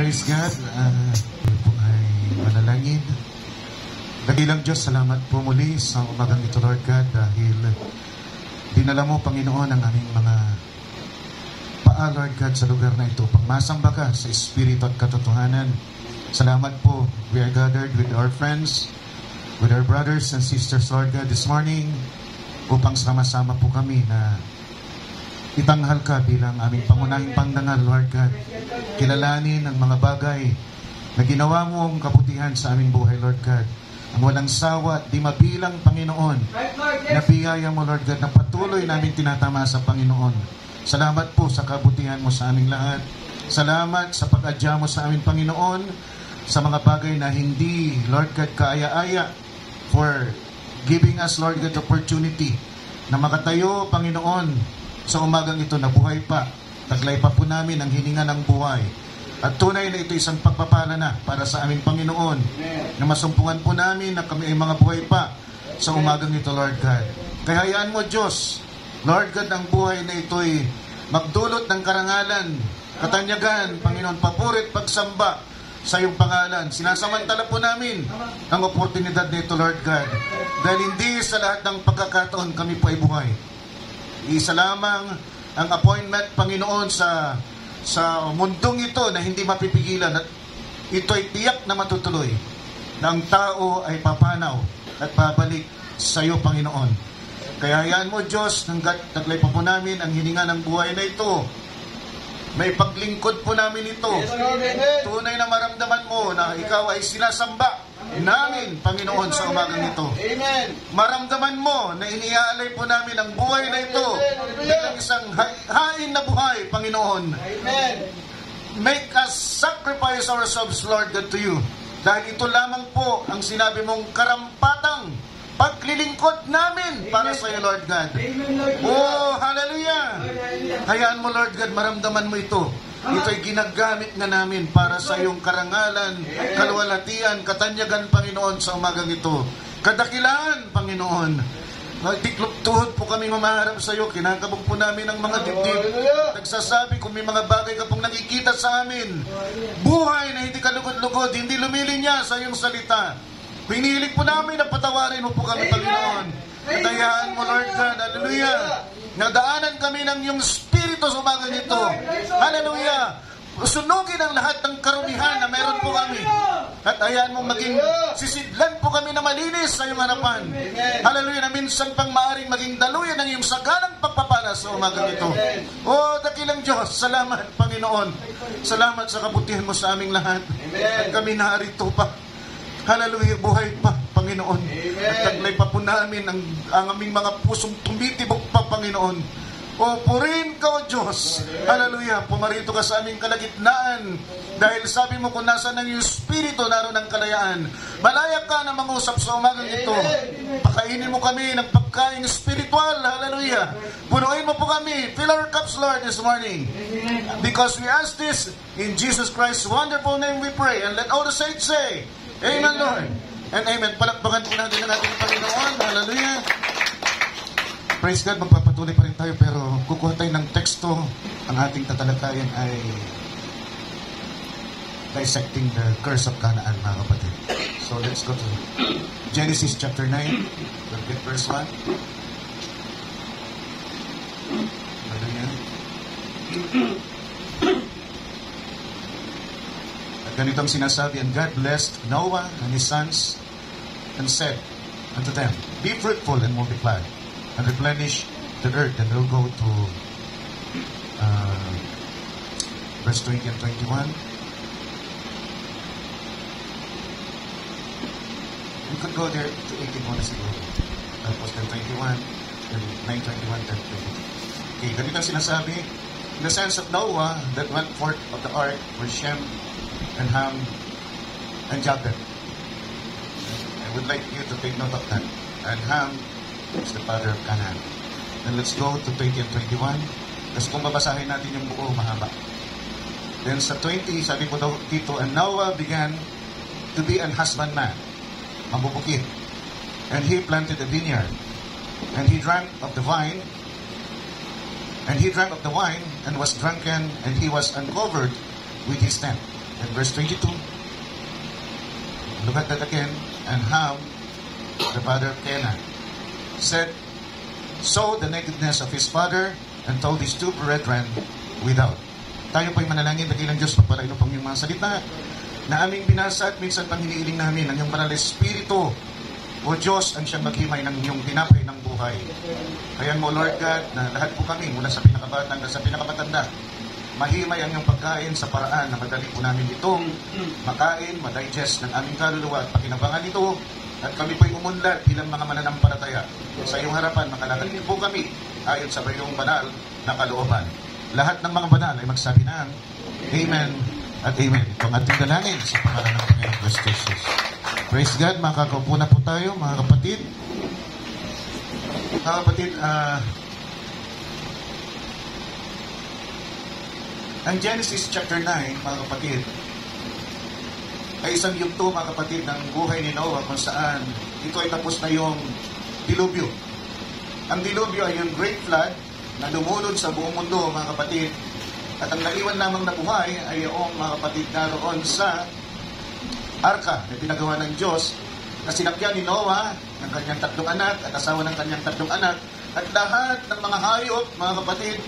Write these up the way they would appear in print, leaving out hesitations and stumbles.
Praise God. Po ay manalangin. Dakilang Diyos, salamat po muli sa umagang ito, Lord God, dahil dinala mo, Panginoon, ang aming mga paa, Lord God, sa lugar na ito. Pagmasamba ka sa Espiritu at katotohanan. Salamat po. We are gathered with our friends, with our brothers and sisters, Lord God, this morning upang sama-sama po kami na itanghal ka bilang aming pangunahing pangdangal, Lord God. Kilalanin ang mga bagay na ginawa mo ang kabutihan sa aming buhay, Lord God. Ang walang sawa at di mabilang, Panginoon, na biyaya mo, Lord God, na patuloy namin tinatama sa Panginoon. Salamat po sa kabutihan mo sa aming lahat. Salamat sa pag-adya mo sa aming Panginoon sa mga bagay na hindi, Lord God, kaaya-aya, for giving us, Lord God, opportunity na makatayo, Panginoon, sa umagang ito na buhay pa. Taglay pa po namin ang hininga ng buhay. At tunay na ito isang pagpapala na para sa aming Panginoon. Na masumpungan po namin na kami ay mga buhay pa sa umagang ito, Lord God. Kaya hayaan mo, Diyos, Lord God, ang buhay na ito ay magdulot ng karangalan, katanyagan, Panginoon, papurit, pagsamba sa iyong pangalan. Sinasamantala po namin ang oportunidad na ito, Lord God. Dahil hindi sa lahat ng pagkakataon kami po ay buhay. Isa lamang ang appointment, Panginoon, sa mundong ito na hindi mapipigilan, at ito ay tiyak na matutuloy na ang tao ay papanaw at babalik sa iyo, Panginoon. Kaya hayaan mo, Diyos, hanggat taglay pa po namin ang hininga ng buhay na ito, may paglingkod po namin ito. Tunay na maramdaman mo na ikaw ay sinasamba namin, Panginoon, sa umagang ito. Maramdaman mo na iniaalay po namin ang buhay na ito bilang isang hain na buhay, Panginoon. Make us sacrifice ourselves, Lord God, to you. Dahil ito lamang po ang sinabi mong karampatang paglilingkod namin para sa iyo, Lord God. Oh, hallelujah! Hayaan mo, Lord God, maramdaman mo ito. Ito ay ginagamit nga namin para sa iyong karangalan, kaluwalhatian, katanyagan, Panginoon, sa umagang ito. Kadakilaan, Panginoon. Tiklop-tuhod po kami mamaharap sa iyo. Kinakabog po namin ang mga dibdib. Nagsasabi kung may mga bagay ka pong nakikita sa amin. Buhay na hindi kalugod-lugod, hindi lumilinya sa iyong salita. Pinihilig po namin na patawarin mo po kami, Panginoon. Katayaan mo, Lord God. Hallelujah. Nadaanan kami ng iyong Espiritu sa umagang ito. Hallelujah. Sunugin ang lahat ng karumihan na meron po kami. At hayaan mo maging sisidlan po kami na malinis sa iyong harapan. Hallelujah. Na minsan pang maaring maging daluyan ng iyong sagalang pagpapala sa umagang ito. Oh, dakilang Diyos, salamat, Panginoon. Salamat sa kabutihan mo sa aming lahat. At kami narito pa. Hallelujah, buhay pa, Panginoon. At taglay pa po namin ang aming mga pusong tumitibok pa, Panginoon. O purin ka, O Diyos. Hallelujah, pumarito ka sa aming kalagitnaan. Dahil sabi mo kung nasa ng iyong Espiritu, naroon ang kalayaan. Malaya ka na mangusap sa umagang ito. Pakainin mo kami ng pagkain spiritual. Hallelujah. Punuin mo po kami. Fill our cups, Lord, this morning. Because we ask this in Jesus Christ's wonderful name we pray. And let all the saints say, Amen, Lord. And amen. Palakpakan po natin ang ating Panginoon. Hallelujah. Praise God. Magpapatuloy pa rin tayo, pero kukuha tayo ng teksto. Ang ating tatalakayan ay dissecting the curse of Canaan, mga kapatid. So let's go to Genesis chapter 9. We'll get verse 1. Hallelujah. Ganitong sinasabi, and God blessed Noah and his sons and said unto them, be fruitful and multiply and replenish the earth. And we'll go to verse 20 and 21. We could go there to 18 muna siguro. Tapos then 21, then 9:21, then 20. Okay, ganitong sinasabi, in the sense of Noah that went forth of the ark were Shem and Ham and Japheth. I would like you to take note of that. And Ham is the father of Canaan. Then let's go to 20 and 21. Kasi kung babasahin natin yung buo, mahaba. Then sa 20, sabi ko daw dito, and Noah began to be an husbandman, mabubukid. And he planted a vineyard. And he drank of the wine. And he drank of the wine and was drunken, and he was uncovered with his tent. And verse 22, look at that again. And Ham, the father of Canaan, said, saw the nakedness of his father and told his two brethren without. Tayo po'y manalangin, dakilang Diyos, pagpalain mo pang yung mga salita na aming binasa at minsan pang hinihiling namin ang iyong banal na Espiritu, o Diyos, ang siyang maghimay ng iyong tinapay ng buhay. Kaya mo, Lord God, na lahat po kami, mula sa pinakabata hanggang sa pinakamatanda, mahimay ang iyong pagkain sa paraan na madali po namin itong makain, madigest ng aming kaluluwa at pakinabangan ito, at kami po'y umunlad bilang mga mananampalataya. Sa iyong harapan, makalakad po kami ayon sa iyong banal na kalooban. Lahat ng mga banal ay magsabi ng Amen at Amen. Ito ang ating dalangin sa pangalan ng Panginoong Kristo Jesus. Praise God, makakaupo na po tayo, mga kapatid. Mga kapatid, ang Genesis chapter 9, mga kapatid, ay isang yugto, mga kapatid, ng buhay ni Noah kung saan ito ay tapos na yung dilubyo. Ang dilubyo ay yung great flood na lumunod sa buong mundo, mga kapatid. At ang naiwan lamang na buhay ay yung mga kapatid naroon sa arka na pinagawa ng Diyos na sinakyan ni Noah ng kanyang 3 anak at asawa ng kanyang 3 anak at lahat ng mga hayop, mga kapatid.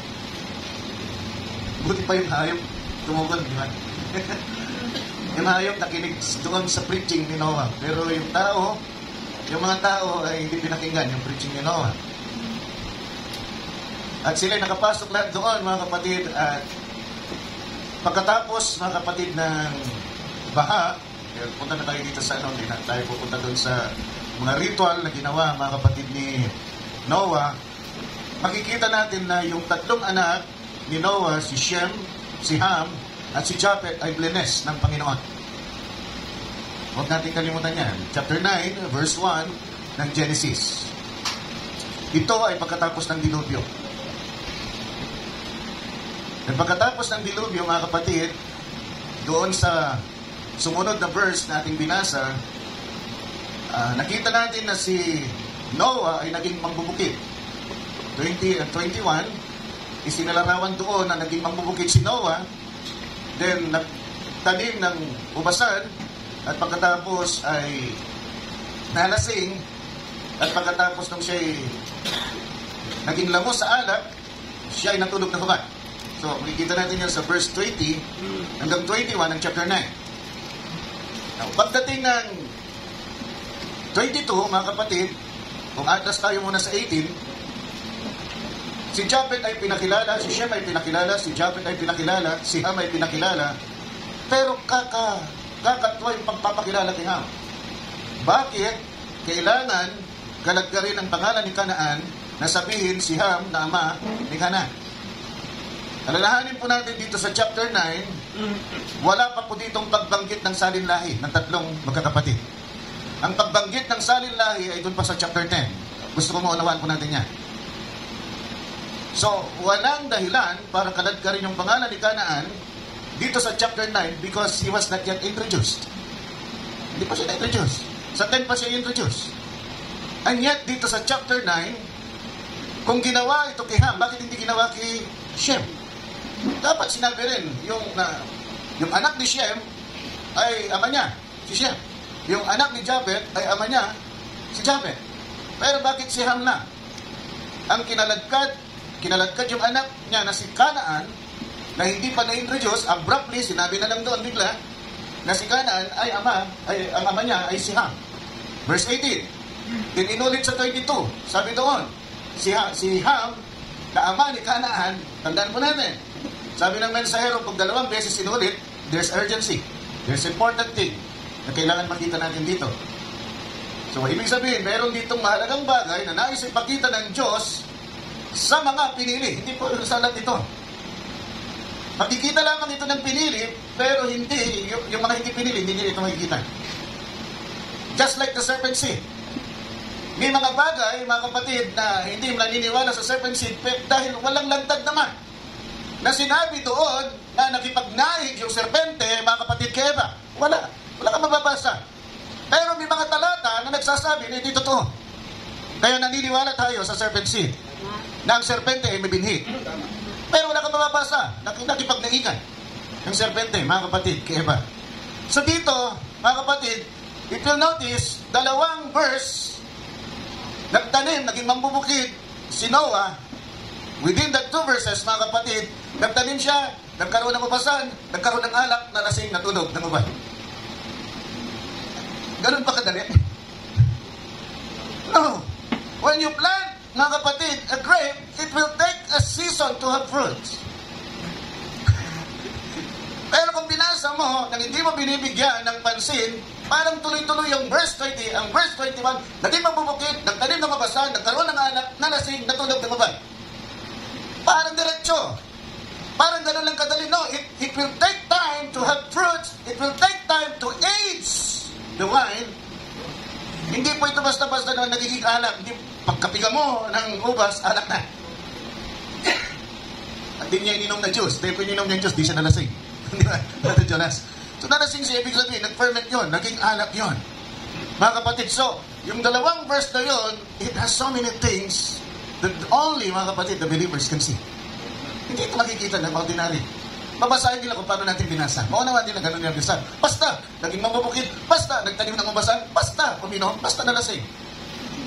Buti pa yung hayop tumugon, di ba? Yung hayop nakinig doon sa preaching ni Noah. Pero yung tao, yung mga tao ay hindi pinakinggan yung preaching ni Noah. At sila nakapasok lahat doon, mga kapatid. At pagkatapos, mga kapatid, ng baha, punta na tayo dito sa hindi na tayo pupunta doon sa mga ritual na ginawa, mga kapatid, ni Noah. Makikita natin na yung 3 anak ni Noah, si Shem, si Ham, at si Japhet ay blines ng Panginoon. Huwag natin kalimutan yan. Chapter 9, verse 1 ng Genesis. Ito ay pagkatapos ng dilubyo. At pagkatapos ng dilubyo, mga kapatid, doon sa sumunod na verse na ating binasa, nakita natin na si Noah ay naging mangbubukid. 20 and 21, isinalarawan doon na naging mangbubukid si Noah, then nagtanim ng ubasan, at pagkatapos ay nalasing, at pagkatapos nung siya ay naging lamos sa alak, siya ay natulog na hubad. So, makikita natin yan sa verse 20 hanggang 21 ng chapter 9. Now, pagdating ng 22, mga kapatid, kung atlas tayo muna sa 18, si Japhet ay pinakilala, si Shem ay pinakilala, si Japhet ay pinakilala, si Ham ay pinakilala, pero kakatwa yung pagpapakilala kay Ham. Bakit kailangan galaggarin ang pangalan ni Kanaan na sabihin si Ham na ama ni Kanaan? Alalahanin po natin dito sa chapter 9, wala pa po ditong pagbanggit ng salinlahi ng 3 magkakapatid. Ang pagbanggit ng salinlahi ay doon pa sa chapter 10. Gusto ko maunawaan po natin yan. So, walang dahilan para kaladkarin yung pangalan ni Kanaan dito sa chapter 9 because he was not yet introduced. Hindi pa siya na-introduce. Sa 10 pa siya introduced. And yet, dito sa chapter 9, kung ginawa ito kay Ham, bakit hindi ginawa kay Shem? Dapat sinabi rin yung anak ni Shem ay ama niya, si Shem. Yung anak ni Japhet ay ama niya, si Japhet. Pero bakit si Ham na? Ang kinaladkad yung anak niya na si Kanaan na hindi pa na-introduce, abruptly, sinabi na lang doon bigla na si Kanaan ay ang ama niya ay si Ham. Verse 18. Then inulit sa 22, sabi doon, si Ham na ama ni Kanaan, tandaan po natin, sabi ng mensahero, pag 2 beses inulit, there's urgency. There's important thing na kailangan makita natin dito. So, ibig sabihin, meron ditong mahalagang bagay na nais ipakita ng Diyos sa mga pinili. Hindi po sa lahat ito. Makikita lamang ito ng pinili, pero hindi, yung mga hindi pinili, hindi nila ito makikita. Just like the serpent seed. May mga bagay, mga kapatid, na hindi naniniwala sa serpent seed dahil walang lantad naman. Na sinabi doon na nakipagnaig yung serpente, mga kapatid kay Eva. Wala kang mababasa. Pero may mga talata na nagsasabi na hindi totoo. Kaya naniniwala tayo sa serpent seed na ang serpente ay may binhi. Pero wala kang mababasa, nakipagnaigan. Yung serpente, mga kapatid, kay Eva. So dito, mga kapatid, if you'll notice, dalawang verse, nagtanim, naging mambubukid si Noah. Within that 2 verses, mga kapatid, nagtanim siya, nagkaroon ng ubasan, nagkaroon ng alak, nalasing, natulog ng uban. Ganun ba kadali? No. When you plant, mga kapatid, a grape, it will take a season to have fruits. Pero kung binasa mo, nang hindi mo binibigyan ng pansin, parang tuloy-tuloy yung verse 20, ang verse 21, naging mabubukid, nagtanim ng mabasan, nagkaroon ng anak, nalasing, natulog ng uban. Parang diretso. Parang ganun lang kadali. No, it will take time to have fruits. It will take time to age the wine. Hindi po ito basta-basta na nagiging alak. Hindi, pagkapiga mo ng ubas, alak na. At di niya ininom na juice. Dahil kung ininom niya juice, di siya nalasing. Di ba? Brother Jonas. So nalasing siya, ibig sabihin, nag-ferment yun, naging alak yun. Mga kapatid, so, yung dalawang verse na yun, it has so many things that only, mga kapatid, the believers can see. Hindi ito makikita ng ordinary. Babasahin nila kung paano natin binasa. Maunawan din na gano'n yung binasa. Basta, naging mabubukid. Basta, nagtanim ng ubasan. Basta, uminom. Basta, nalasing.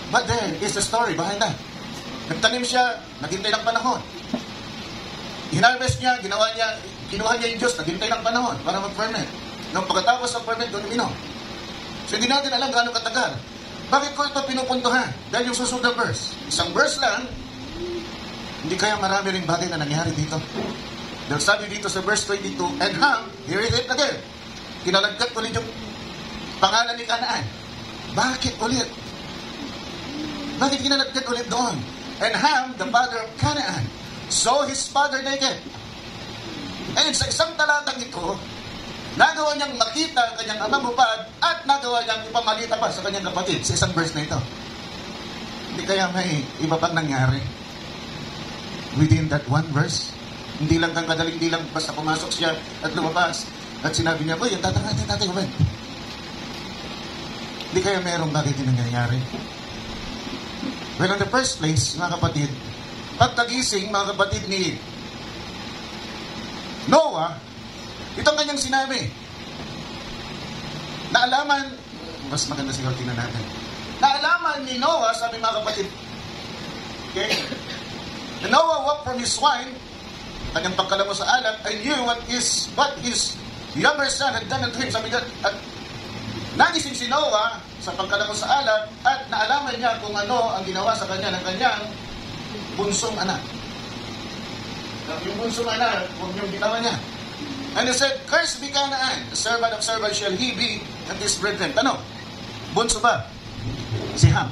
But there is the story behind that. Nagtanim siya, naghintay ng panahon. Hinarvest niya, kinuha niya yung Diyos, naghintay ng panahon para mag-ferment. Nung pagkatapos ng ferment, doon uminom. So, hindi natin alam gaano katagal. Bakit ko ito pinupuntuhan? Dahil yung susunod na verse. Isang verse lang, hindi kaya marami ring bagay na nangyari dito. Dahil sabi dito sa verse 22, and Ham, here is it again. Kinalagkat ulit yung pangalan ni Canaan. Bakit ulit? Bakit kinalagkat ulit doon? And Ham, the father of Canaan, saw his father naked. And sa isang talatang ito, nagawa niyang makita ang kanyang amang hubad at nagawa niyang ipamalita pa sa kanyang kapatid sa isang verse na ito. Hindi kaya may iba pang nangyari within that one verse? Hindi lang kang kadaling, hindi lang basta pumasok siya at lumabas at sinabi niya, boy, tatay, ubed. Hindi kaya mayroong bagay din nangyayari. Well, in the first place, mga kapatid, pagkagising, mga kapatid ni Noah, itong kanyang sinabi, naalaman, mas maganda siguro tingnan natin, naalaman ni Noah, sabi mga kapatid, okay, Noah walked from his wine, kanyang pagkalamo sa alak, I knew what his younger son had done unto him. Sabi niya, at nagising si Noah sa pagkalamo sa alak, at naalaman niya kung ano ang ginawa sa kanya ng kanyang bunsong anak. Yung bunsong anak, huwag niyong ginawa niya. And he said, cursed be Canaan, the servant of servants shall he be, and his brethren. Tanong, bunso ba? Si Ham.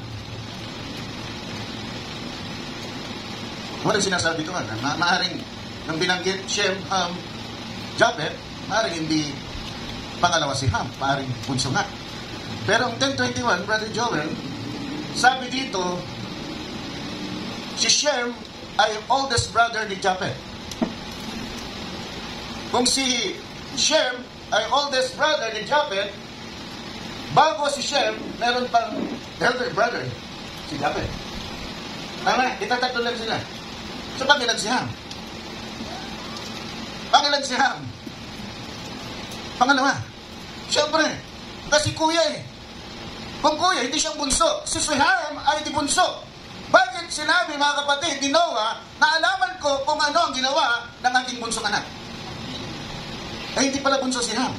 Walang sinasabi ito nga. Maaring nang binanggit Shem, Ham, Japhet, maaring hindi pangalawa si Ham, maaring bunso nga. Pero ang 10:21, Brother Joel, sabi dito, si Shem ay oldest brother ni Japhet. Kung si Shem ay oldest brother ni Japhet, bago si Shem, meron pang elder brother, si Japhet. Tama, itatatlo lang sila. So, pangilan si Ham? Pangilan si Ham? Pangalawa. Siyempre, kasi kuya eh. Kung kuya, hindi siyang bunso. Si Ham ay di bunso. Bakit sinabi, mga kapatid, ni Noah, naalaman ko kung ano ang ginawa ng aking bunsong anak? Ay, hindi pala bunso si Ham.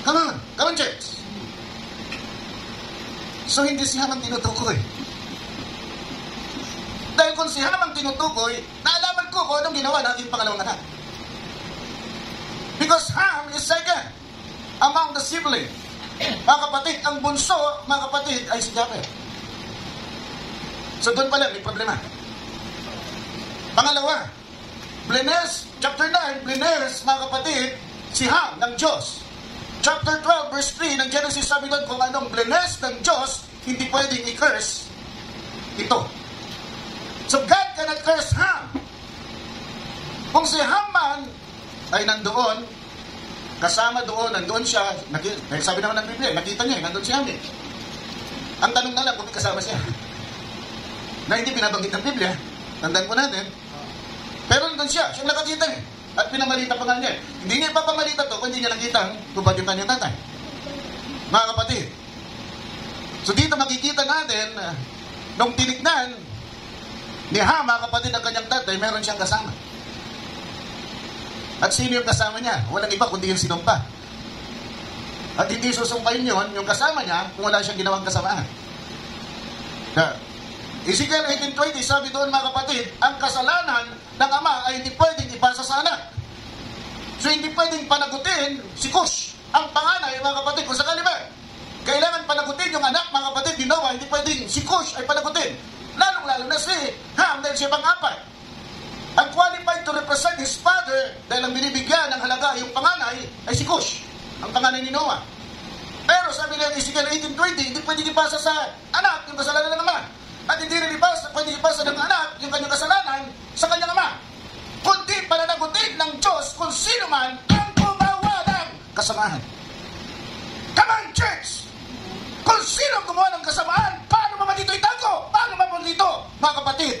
Come on, church. So, hindi si Ham ang tinutukoy. Dahil kung si Ham ang tinutukoy, naalaman ko kung anong ginawa ng aking pangalawang anak. Because Ham is second among the siblings. Mga kapatid, ang bunso, mga kapatid, ay si Japhet. So doon pala, may problema. Pangalawa, blines, chapter 9, blines, mga kapatid, si Ham ng Diyos. Chapter 12, verse 3 ng Genesis, sabi doon kung anong blines ng Diyos, hindi pwedeng i-curse ito. So God cannot curse Ham. Kung si Ham man ay nandoon, kasama doon, nandoon siya, sabi naman ng Biblia, nakita niya, nandoon si Ham eh. Ang tanong na lang kung kasama siya. Na hindi binabanggit ng Biblia, tandaan po natin, pero nandoon siya, siyang nakakita eh. At pinamalita pa nga niya. Hindi niya ipapamalita to kung hindi niya nakita kung ba't yung kanyang tatay. Mga kapatid. So dito makikita natin, nung tinignan ni Ham, mga kapatid, ang kanyang tatay, meron siyang kasama. At sino yung kasama niya? Walang iba kundi yung sinumpa. At hindi susumpain yun, yung kasama niya, kung wala siyang ginawang kasamaan. Ezekiel 18:20, sabi doon mga kapatid, ang kasalanan ng ama ay hindi pwedeng ipasa sa anak. So hindi pwedeng panagutin si Cush, ang panganay mga kapatid, kung sakali ba. Kailangan panagutin yung anak mga kapatid ni Noah, hindi pwedeng si Cush ay panagutin. Lalong-lalo na si Ham dahil siya pang-apat. Ang qualified to represent his father dahil ang binibigyan ng halaga yung panganay ay si Cush, ang panganay ni Noah. Pero sabi niya ni Ezekiel 18:20, hindi pwedeng ipasa sa anak yung kasalanan ng ama. At hindi rin pwedeng ipasa ng anak yung kanyang kasalanan sa kanyang ama. Kundi pananagutin ng Diyos kung sino man ang gumawa ng kasamaan. Come on, church! Kung sino gumawa ng kasamaan, paano ba dito itago? Paano ba dito, mga kapatid?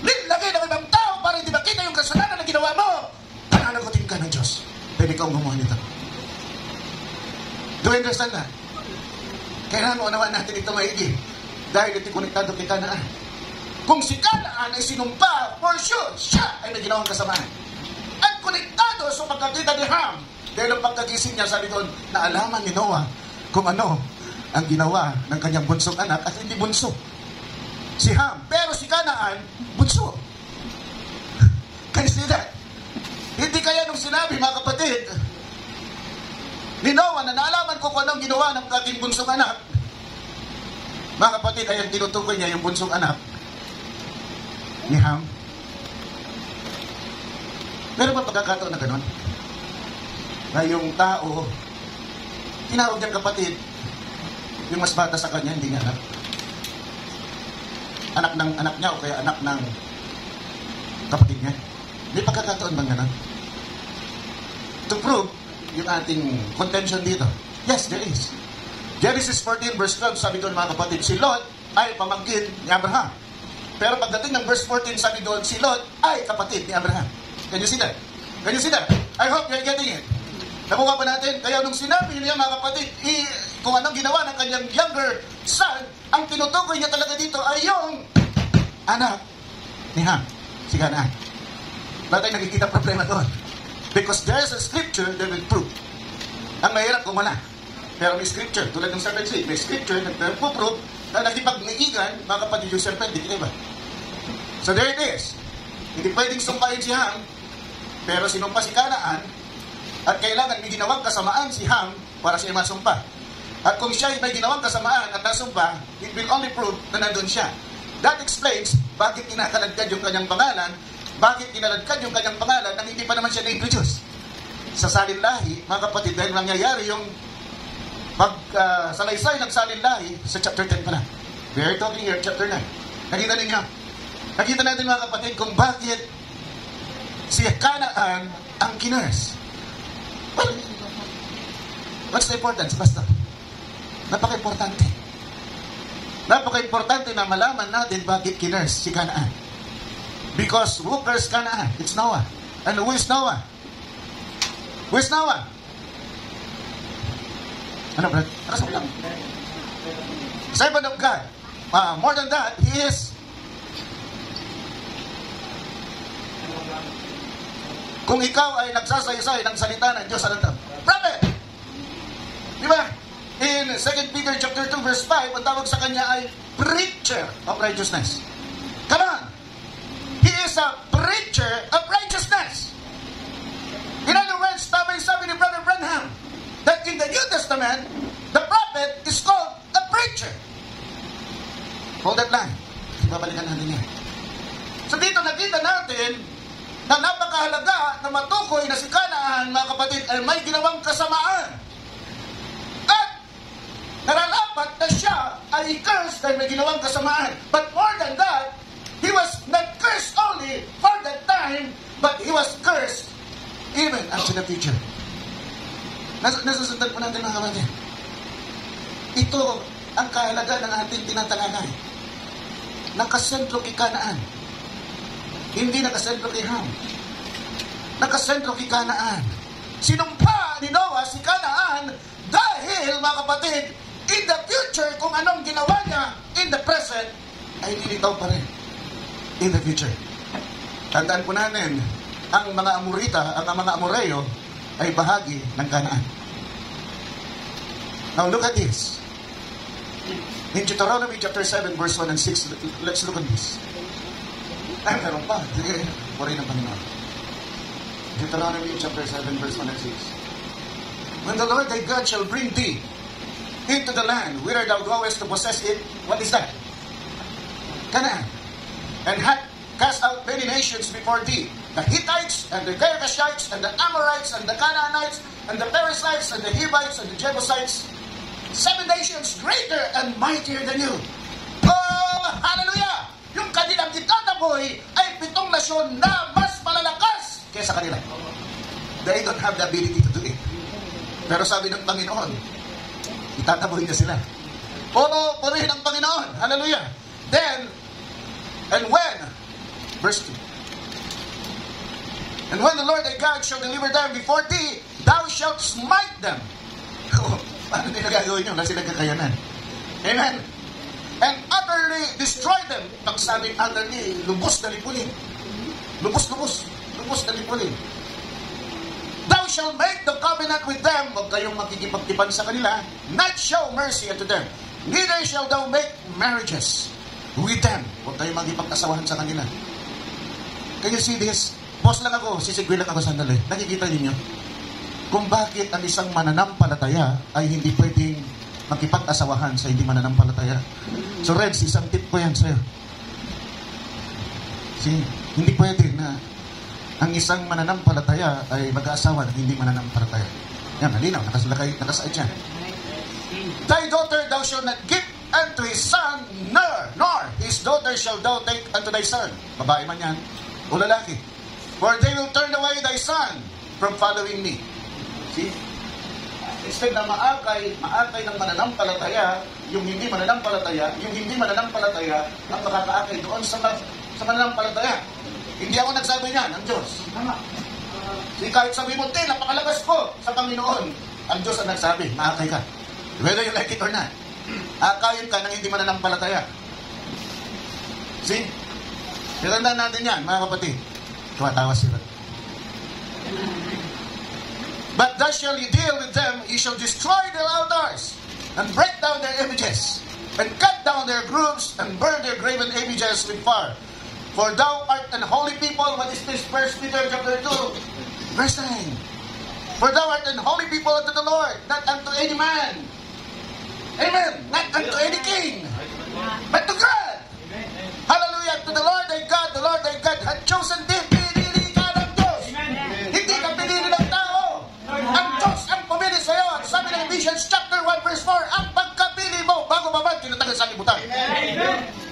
Nilagay ng ibang tao para hindi makita yung kasalanan na ginawa mo. Pananagutin ka ng Diyos. Pwede kang gumawa nito. Do you understand that? Kailangan mo unawaan natin ito maigi. Dahil ito konektado kay Kanaan. Kung si Kanaan ay sinumpa, for sure, siya ay may ginawang kasamaan. At konektado sa pagkakita ni Ham. Dahil ang pagkagising niya, sabi doon, naalaman ni Noah kung ano ang ginawa ng kanyang bunsong anak at hindi bunso. Si Ham. Pero si Kanaan, bunso. Can you see that? Hindi kaya nung sinabi, mga kapatid, ni Noah na naalaman ko kung anong ginawa ng aking bunsong anak, mga kapatid, ay ang tinutukoy niya yung bunsong anak ni Ham. Meron ba pagkakataon na gano'n? Na yung tao, tinawag niyang kapatid, yung mas bata sa kanya, hindi niya anak. Anak ng anak niya o kaya anak ng kapatid niya. May pagkakataon bang gano'n? To prove yung ating contention dito. Yes, there is. Genesis 14 verse 12, sabi doon mga kapatid, si Lot ay pamangkin ni Abraham. Pero pagdating ng verse 14, sabi doon, si Lot ay kapatid ni Abraham. Can you see that? Can you see that? I hope you're getting it. Nakuha pa natin. Kaya nung sinabi niya mga kapatid, kung anong ginawa ng kanyang younger son, ang tinutukoy niya talaga dito ay yung anak ni Ham, si Kanaan. Bakit tayo nakikita problema doon? Because there is a scripture that will prove. Ang mahirap kung wala. Pero may scripture, tulad ng serpent seed, may scripture na nagpo-prove na nakipag-niigan, mga kapatid, yung serpent, di ba? So there it is. Hindi pwedeng sumpahin si Ham, pero sinumpa si Kanaan, at kailangan may ginawang kasamaan si Ham para siya masumpa. At kung siya may ginawang kasamaan at nasumpa, it will only prove na nandun siya. That explains bakit kinakalagkad yung kanyang pangalan, bakit kinaladkad yung kanyang pangalan nang hindi pa naman siya na-introduce. Sa salinlahi, mga kapatid, dahil mangyayari yung salaysay ng salinlahi sa chapter 10 pa lang. We are talking here, chapter 9. Nakita ninyo? Nakita natin mga kapatid kung bakit si Kanaan ang kinurse. Well, what's the importance, Pastor? Napaka-importante. Napaka-importante na malaman natin bakit kinurse si Kanaan. Because who cursed Kanaan? It's Noah. And who is Noah? Who is Noah? Ano, Brad? Sabi lang. Servant of God. More than that, he is. Kung ikaw ay nagsasaysay ng salita ng Diyos, anong prophet! Di ba? In 2 Peter chapter 2 verse 5, ang tawag sa kanya ay preacher of righteousness. Come on! He is a preacher of righteousness. In other words, tama yung sabi ni Brother Branham, that in the New Testament, the prophet is called a preacher. Hold that line. Babalikan natin yan. So dito nakita natin na napakahalaga na matukoy na si Kanaan, mga kapatid, ay may ginawang kasamaan. At nararapat na siya ay cursed dahil may ginawang kasamaan. But more than that, he was not cursed only for that time, but he was cursed even unto the future. Nasusundan po natin mga kapatid. Ito ang kahalaga ng ating tinatalakay. Nakasentro kay Kanaan. Hindi nakasentro kay Ham. nakasentro kay Kanaan. Sinumpa ni Noah si Kanaan dahil, mga kapatid, in the future, kung anong ginawa niya in the present, ay nilitaw pa rin in the future. Tandaan po natin, ang mga Amorita, ang mga Amoreo, ay bahagi ng Kanaan. Now look at this. In Deuteronomy chapter 7, verse 1 and 6, let's look at this. Ay, meron pa. Sige, puri ng Panginoon. Deuteronomy chapter 7, verse 1 and 6. When the Lord thy God shall bring thee into the land whither thou goest to possess it, what is that? Canaan. And hath cast out many nations before thee, the Hittites, and the Girgashites, and the Amorites, and the Canaanites, and the Perizzites, and the Hivites, and the Jebusites, 7 nations greater and mightier than you. Oh, hallelujah! Yung kanilang itataboy ay 7 nasyon na mas malalakas kaysa kanila. They don't have the ability to do it. Pero sabi ng Panginoon, itataboy niya sila. Purihin ang Panginoon. Hallelujah. Then, and when, verse 2, and when the Lord thy God shall deliver them before thee, thou shalt smite them. Paano nila gagawin yun? Wala silang kakayanan. Amen. And utterly destroy them. Pag sabing utterly, lubos na lipunin. Lubos na lipunin. Thou shalt make the covenant with them. Huwag kayong makikipagtipan sa kanila. Not show mercy unto them. Neither shall thou make marriages with them. Huwag kayong makipagkasawahan sa kanila. Can you see this? Boss lang ako, sisigwi lang ako sandali. Nakikita ninyo kung bakit ang isang mananampalataya ay hindi pwedeng makipag-asawahan sa hindi mananampalataya. So Reds, isang tip ko yan sa'yo. See, hindi pwede na ang isang mananampalataya ay mag-aasawa ng hindi mananampalataya. Yan, malinaw, nakasaid yan. Thy daughter thou shalt not give unto his son, nor his daughter shall thou take unto thy son. Babae man yan, o lalaki. For they will turn away thy son from following me. See? Instead na maakay ng mananampalataya, yung hindi mananampalataya ang makakaakay doon sa mananampalataya. Hindi ako nagsabi niyan, ang Diyos. Kahit sabi mo, napakalakas ko sa Panginoon, ang Diyos ang nagsabi, maakay ka. Whether you like it or not. Akayin ka ng hindi mananampalataya. See? Tandaan natin yan, mga kapatid. Tumatawa sila. But thus shall ye deal with them, ye shall destroy their altars, and break down their images, and cut down their groves, and burn their graven images with fire. For thou art an holy people. What is this? 1 Peter chapter 2, verse 9. For thou art an holy people unto the Lord, not unto any man. Amen. Not unto any king, but to God. Hallelujah. To the Lord thy God, the Lord thy God hath chosen thee. Pinili ka ng Diyos. Hindi ka pinili ng tao. Ang Diyos ang pumili sa iyo. Sabi ng Ephesians chapter 1 verse 4, ang pagkapili mo bago pa man tinatanggal sa libutan.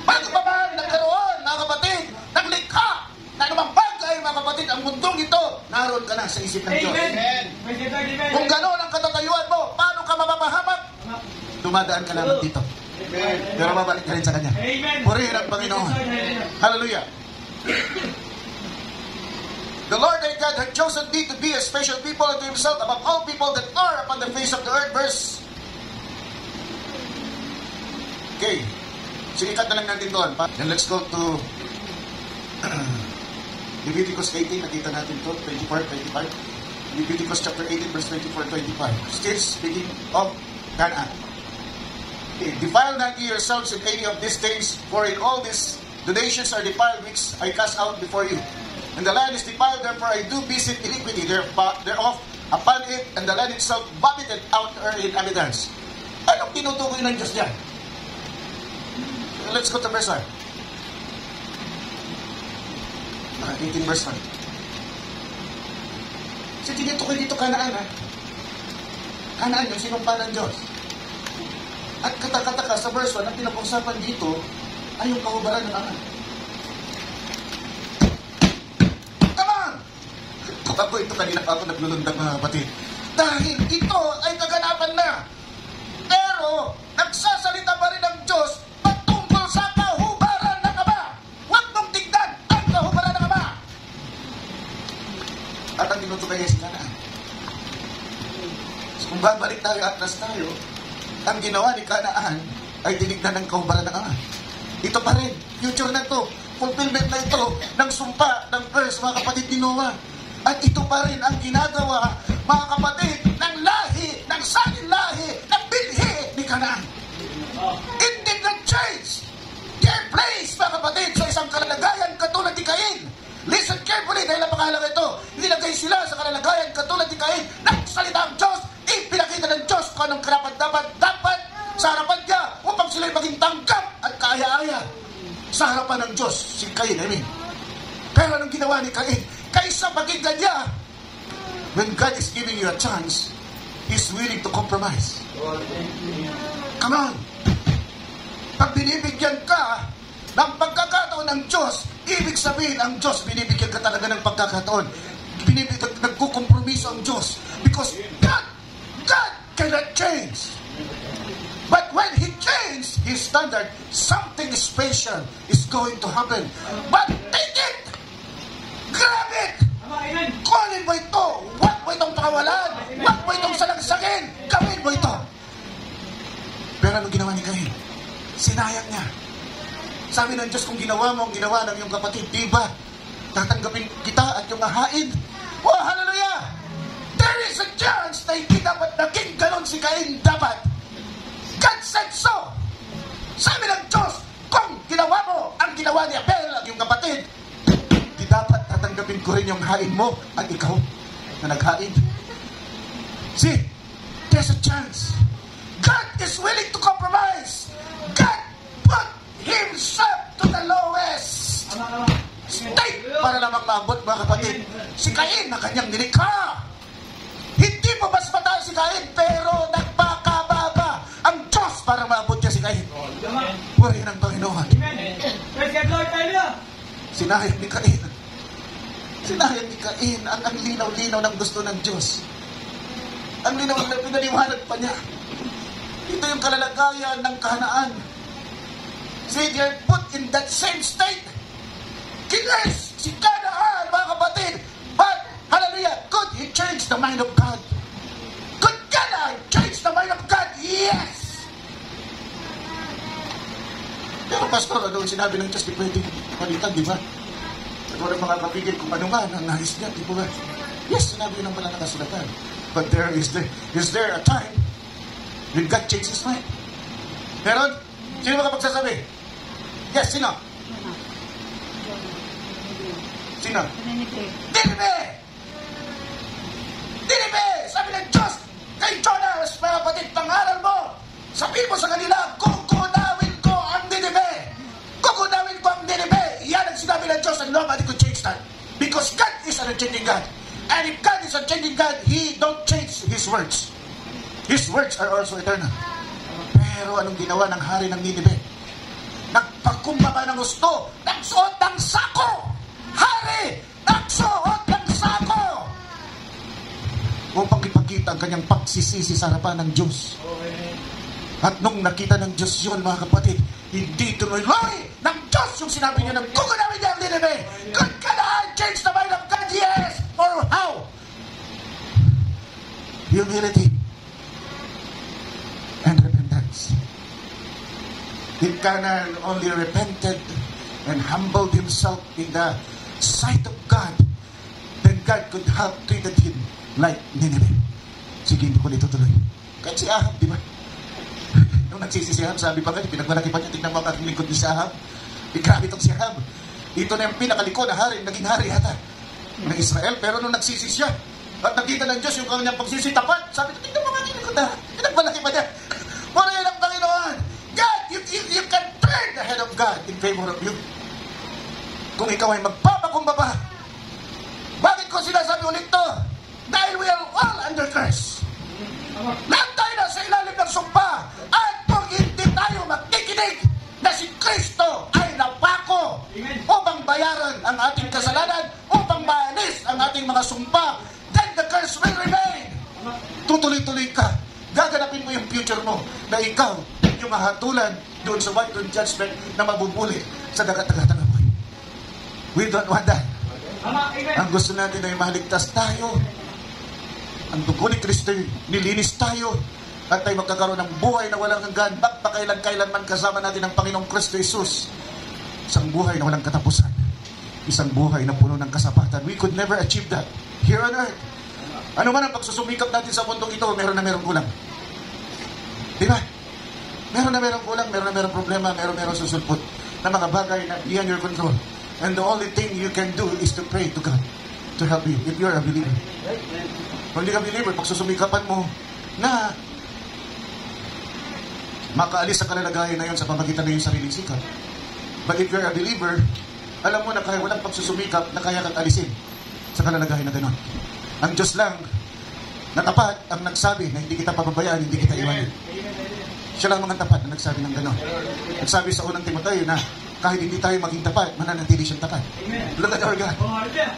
Bago pa man nagkaroon, mga kapatid, ng likha na anumang bagay, mga kapatid, ang mundong ito, naroon ka na sa isip ng Diyos. Kung gano'n ang katatayuan mo, paano ka mapapahamak? Dumadaan ka naman dito. Pero babalik ka rin sa Kanya. Purihin ang Panginoon. Hallelujah. The Lord thy God hath chosen thee to be a special people unto himself above all people that are upon the face of the earth. Verse. Okay. Sige, cut na lang natin doon. Then let's go to Leviticus 18. Nakita natin ito. 24-25. Leviticus chapter 18 verse 24-25. Still speaking of Canaan. Okay. Defile not ye yourselves in any of these things, for in all these the nations are defiled which I cast out before you. And the land is defiled, therefore I do visit iniquity thereof upon it, and the land itself vomited out her inhabitants. Anong tinutukoy ng Diyos diyan? Let's go to verse 1. 18 verse 1. So tinutukoy dito Kanaan, ha? Kanaan yung sinumpa ng Diyos. At katakataka sa verse 1, ang pinag-usapan dito ay yung kahubaran ng Ama. Ako ito kanina pa ako naglulundag, mga kapatid. Dahil ito ay kaganapan na. Pero, nagsasalita pa rin ang Diyos patungkol sa kahubaran ng Ama. Huwag mong tignan ang kahubaran ng Ama. At Kung babalik tayo, atras tayo, ang ginawa ni Kanaan ay tinignan ng kaubaran ng Ama. Ito pa rin, future na to, fulfillment na ito ng sumpa, ng curse, mga kapatid ni Noah. At ito pa rin ang ginagawa, mga kapatid, ng lahi, ng salin lahi, ng binhi ni Kanaan. It did not change their place, mga kapatid, sa isang kalalagayan katulad ni Cain. Listen carefully dahil napakahalaga ito. Nilagay sila sa kalalagayan katulad ni Cain. Nagsalita ang Diyos, ipinakita ng Diyos kung anong karapat dapat sa harapan niya upang sila'y maging tanggap at kaaya-aya sa harapan ng Diyos. Si Cain, Pero anong ginawa ni Cain? Kaysa pakinggan niya, when God is giving you a chance, He's willing to compromise. Come on. Pag binibigyan ka ng pagkakataon ng Diyos, ibig sabihin ang Diyos, binibigyan ka talaga ng pagkakataon. Nagkukompromiso ang Diyos. Because God cannot change. But when He changed His standard, something special is going to happen. But take it! Grab it! Kunin mo ito! Huwag mo itong pakawalan! Huwag mo itong salagsagin! Gawin mo ito! Pero anong ginawa ni Cain? Sinayang niya. Sabi ng Diyos, kung ginawa mo ang ginawa ng iyong kapatid, di ba? Tatanggapin kita at yung ahain. Oh, hallelujah! There is a chance na hindi dapat naging ganon si Cain dapat. God said so. Sabi ng Diyos, kung ginawa mo ang ginawa ni Abel at yung kapatid, di dapat tatanggapin ko rin yung hain mo at ikaw na naghain. See, there's a chance. God is willing to compromise. God put Himself to the lowest state para lamang maabot, mga kapatid, si Cain na kanyang nilikha. Hindi pa mas mataas si Cain, pero nagpakababa ang Diyos para maabot niya si Cain. Purihin ang Panginoon. Sinayang ni Cain. Sinayang ni Cain ang linaw-linaw ng gusto ng Diyos. Ang linaw na pinaliwanag pa niya. Ito yung kalalagayan ng kahanaan. See, they're put in that same state. Kines, si Kanaan, mga kapatid. But, hallelujah, could He change the mind of God? Could Kanaan change the mind of God? Yes! Pero pastor, ano sinabi ng Diyos, di pwede palitan, di ba? At walang makakapigil kung ano nga ang nais niya, di ba? Yes, sinabi ng pala nakasulatan. But is there a time when God changes His mind? Meron? Sino makapagsasabi? Yes, sino? Sino? Dinibe! Dinibe! Sabi ng Diyos, kay Jonas, mga kapatid, pangaral mo, sabihin mo sa kanila, kukunawin ko ang Dinibe! Kukunawin ko ang Dinibe! Yan ang sinabi ng Diyos, and nobody could change that. Because God is an unchanging God. And if God is a unchanging God, He don't change His words. His words are also eternal. Pero anong ginawa ng hari ng Ninibe? Nagpakumbaba ng gusto, nagsuot ng sako! Hari! Nagsuot ng sako! Upang ipakita ang kanyang pagsisisi sa harapan ng Diyos. At nung nakita ng Diyos yun, mga kapatid, hindi tuloy-loy ng Diyos yung sinabi niya ng kukunawin niya ang Ninibe. Could Kanaan change the mind of God? Yes! Or how? Humility and repentance. If Canaan only repented and humbled himself in the sight of God, then God could have treated him like Nineveh. Sige, hindi ko nito tuloy. Kahit si Ahab, di ba? Nung nagsisi si Ahab, sabi pa nga, pinagmalaki pa niya, tignan mo ang lingkod ni si Ahab. Grabe itong si Ahab. Ito na yung pinakaliko na hari, naging hari yata ng Israel. Pero nung nagsisi siya, at nakita ng Diyos yung kanyang pagsisi tapat, sabi ko, tignan mo ang lingkod na. Pinagmalaki pa niya. Muna yan ang Panginoon. God, you can turn the head of God in favor of you. Kung ikaw ay magpapakumbaba. Bakit ko sinasabi ulit to? Dahil we are all under curse. Lahat tayo na sa ilalim ng sumpa. At kung hindi tayo magkikinig na si Kristo ay napako upang bayaran ang ating kasalanan, upang maalis ang ating mga sumpa, then the curse will remain. Tutuloy-tuloy ka. Gaganapin mo yung future mo na ikaw yung mahatulan doon sa white throne judgment na mabubuli sa dagat-dagat ng apoy. We don't want that. Ang gusto natin ay maligtas tayo. Ang dugo ni Kristo, nilinis tayo at tayo magkakaroon ng buhay na walang hanggan. Magpakailan-kailanman kasama natin ang Panginoong Kristo Jesus. Isang buhay na walang katapusan. Isang buhay na puno ng kasapatan. We could never achieve that here on earth. Ano man ang pagsusumikap natin sa mundong ito, meron na merong kulang. Di ba? Meron na merong kulang, meron na merong problema, meron susulpot na mga bagay na beyond your control. And the only thing you can do is to pray to God to help you if you're a believer. Kung hindi ka believer, pagsusumikapan mo na makaalis sa kalalagayan na yun sa pamagitan na yung sariling sikap. But if you're a believer, alam mo na kaya walang pagsusumikap na kaya kang alisin sa kalalagayan na gano'n. Ang Diyos lang na tapat ang nagsabi na hindi kita pababayaan, hindi kita iwanan. Siya lang mga tapat na nagsabi ng gano'n. Nagsabi sa unang Timoteo na kahit hindi tayo maging tapat, mananatili siyang tapat. Look at our God.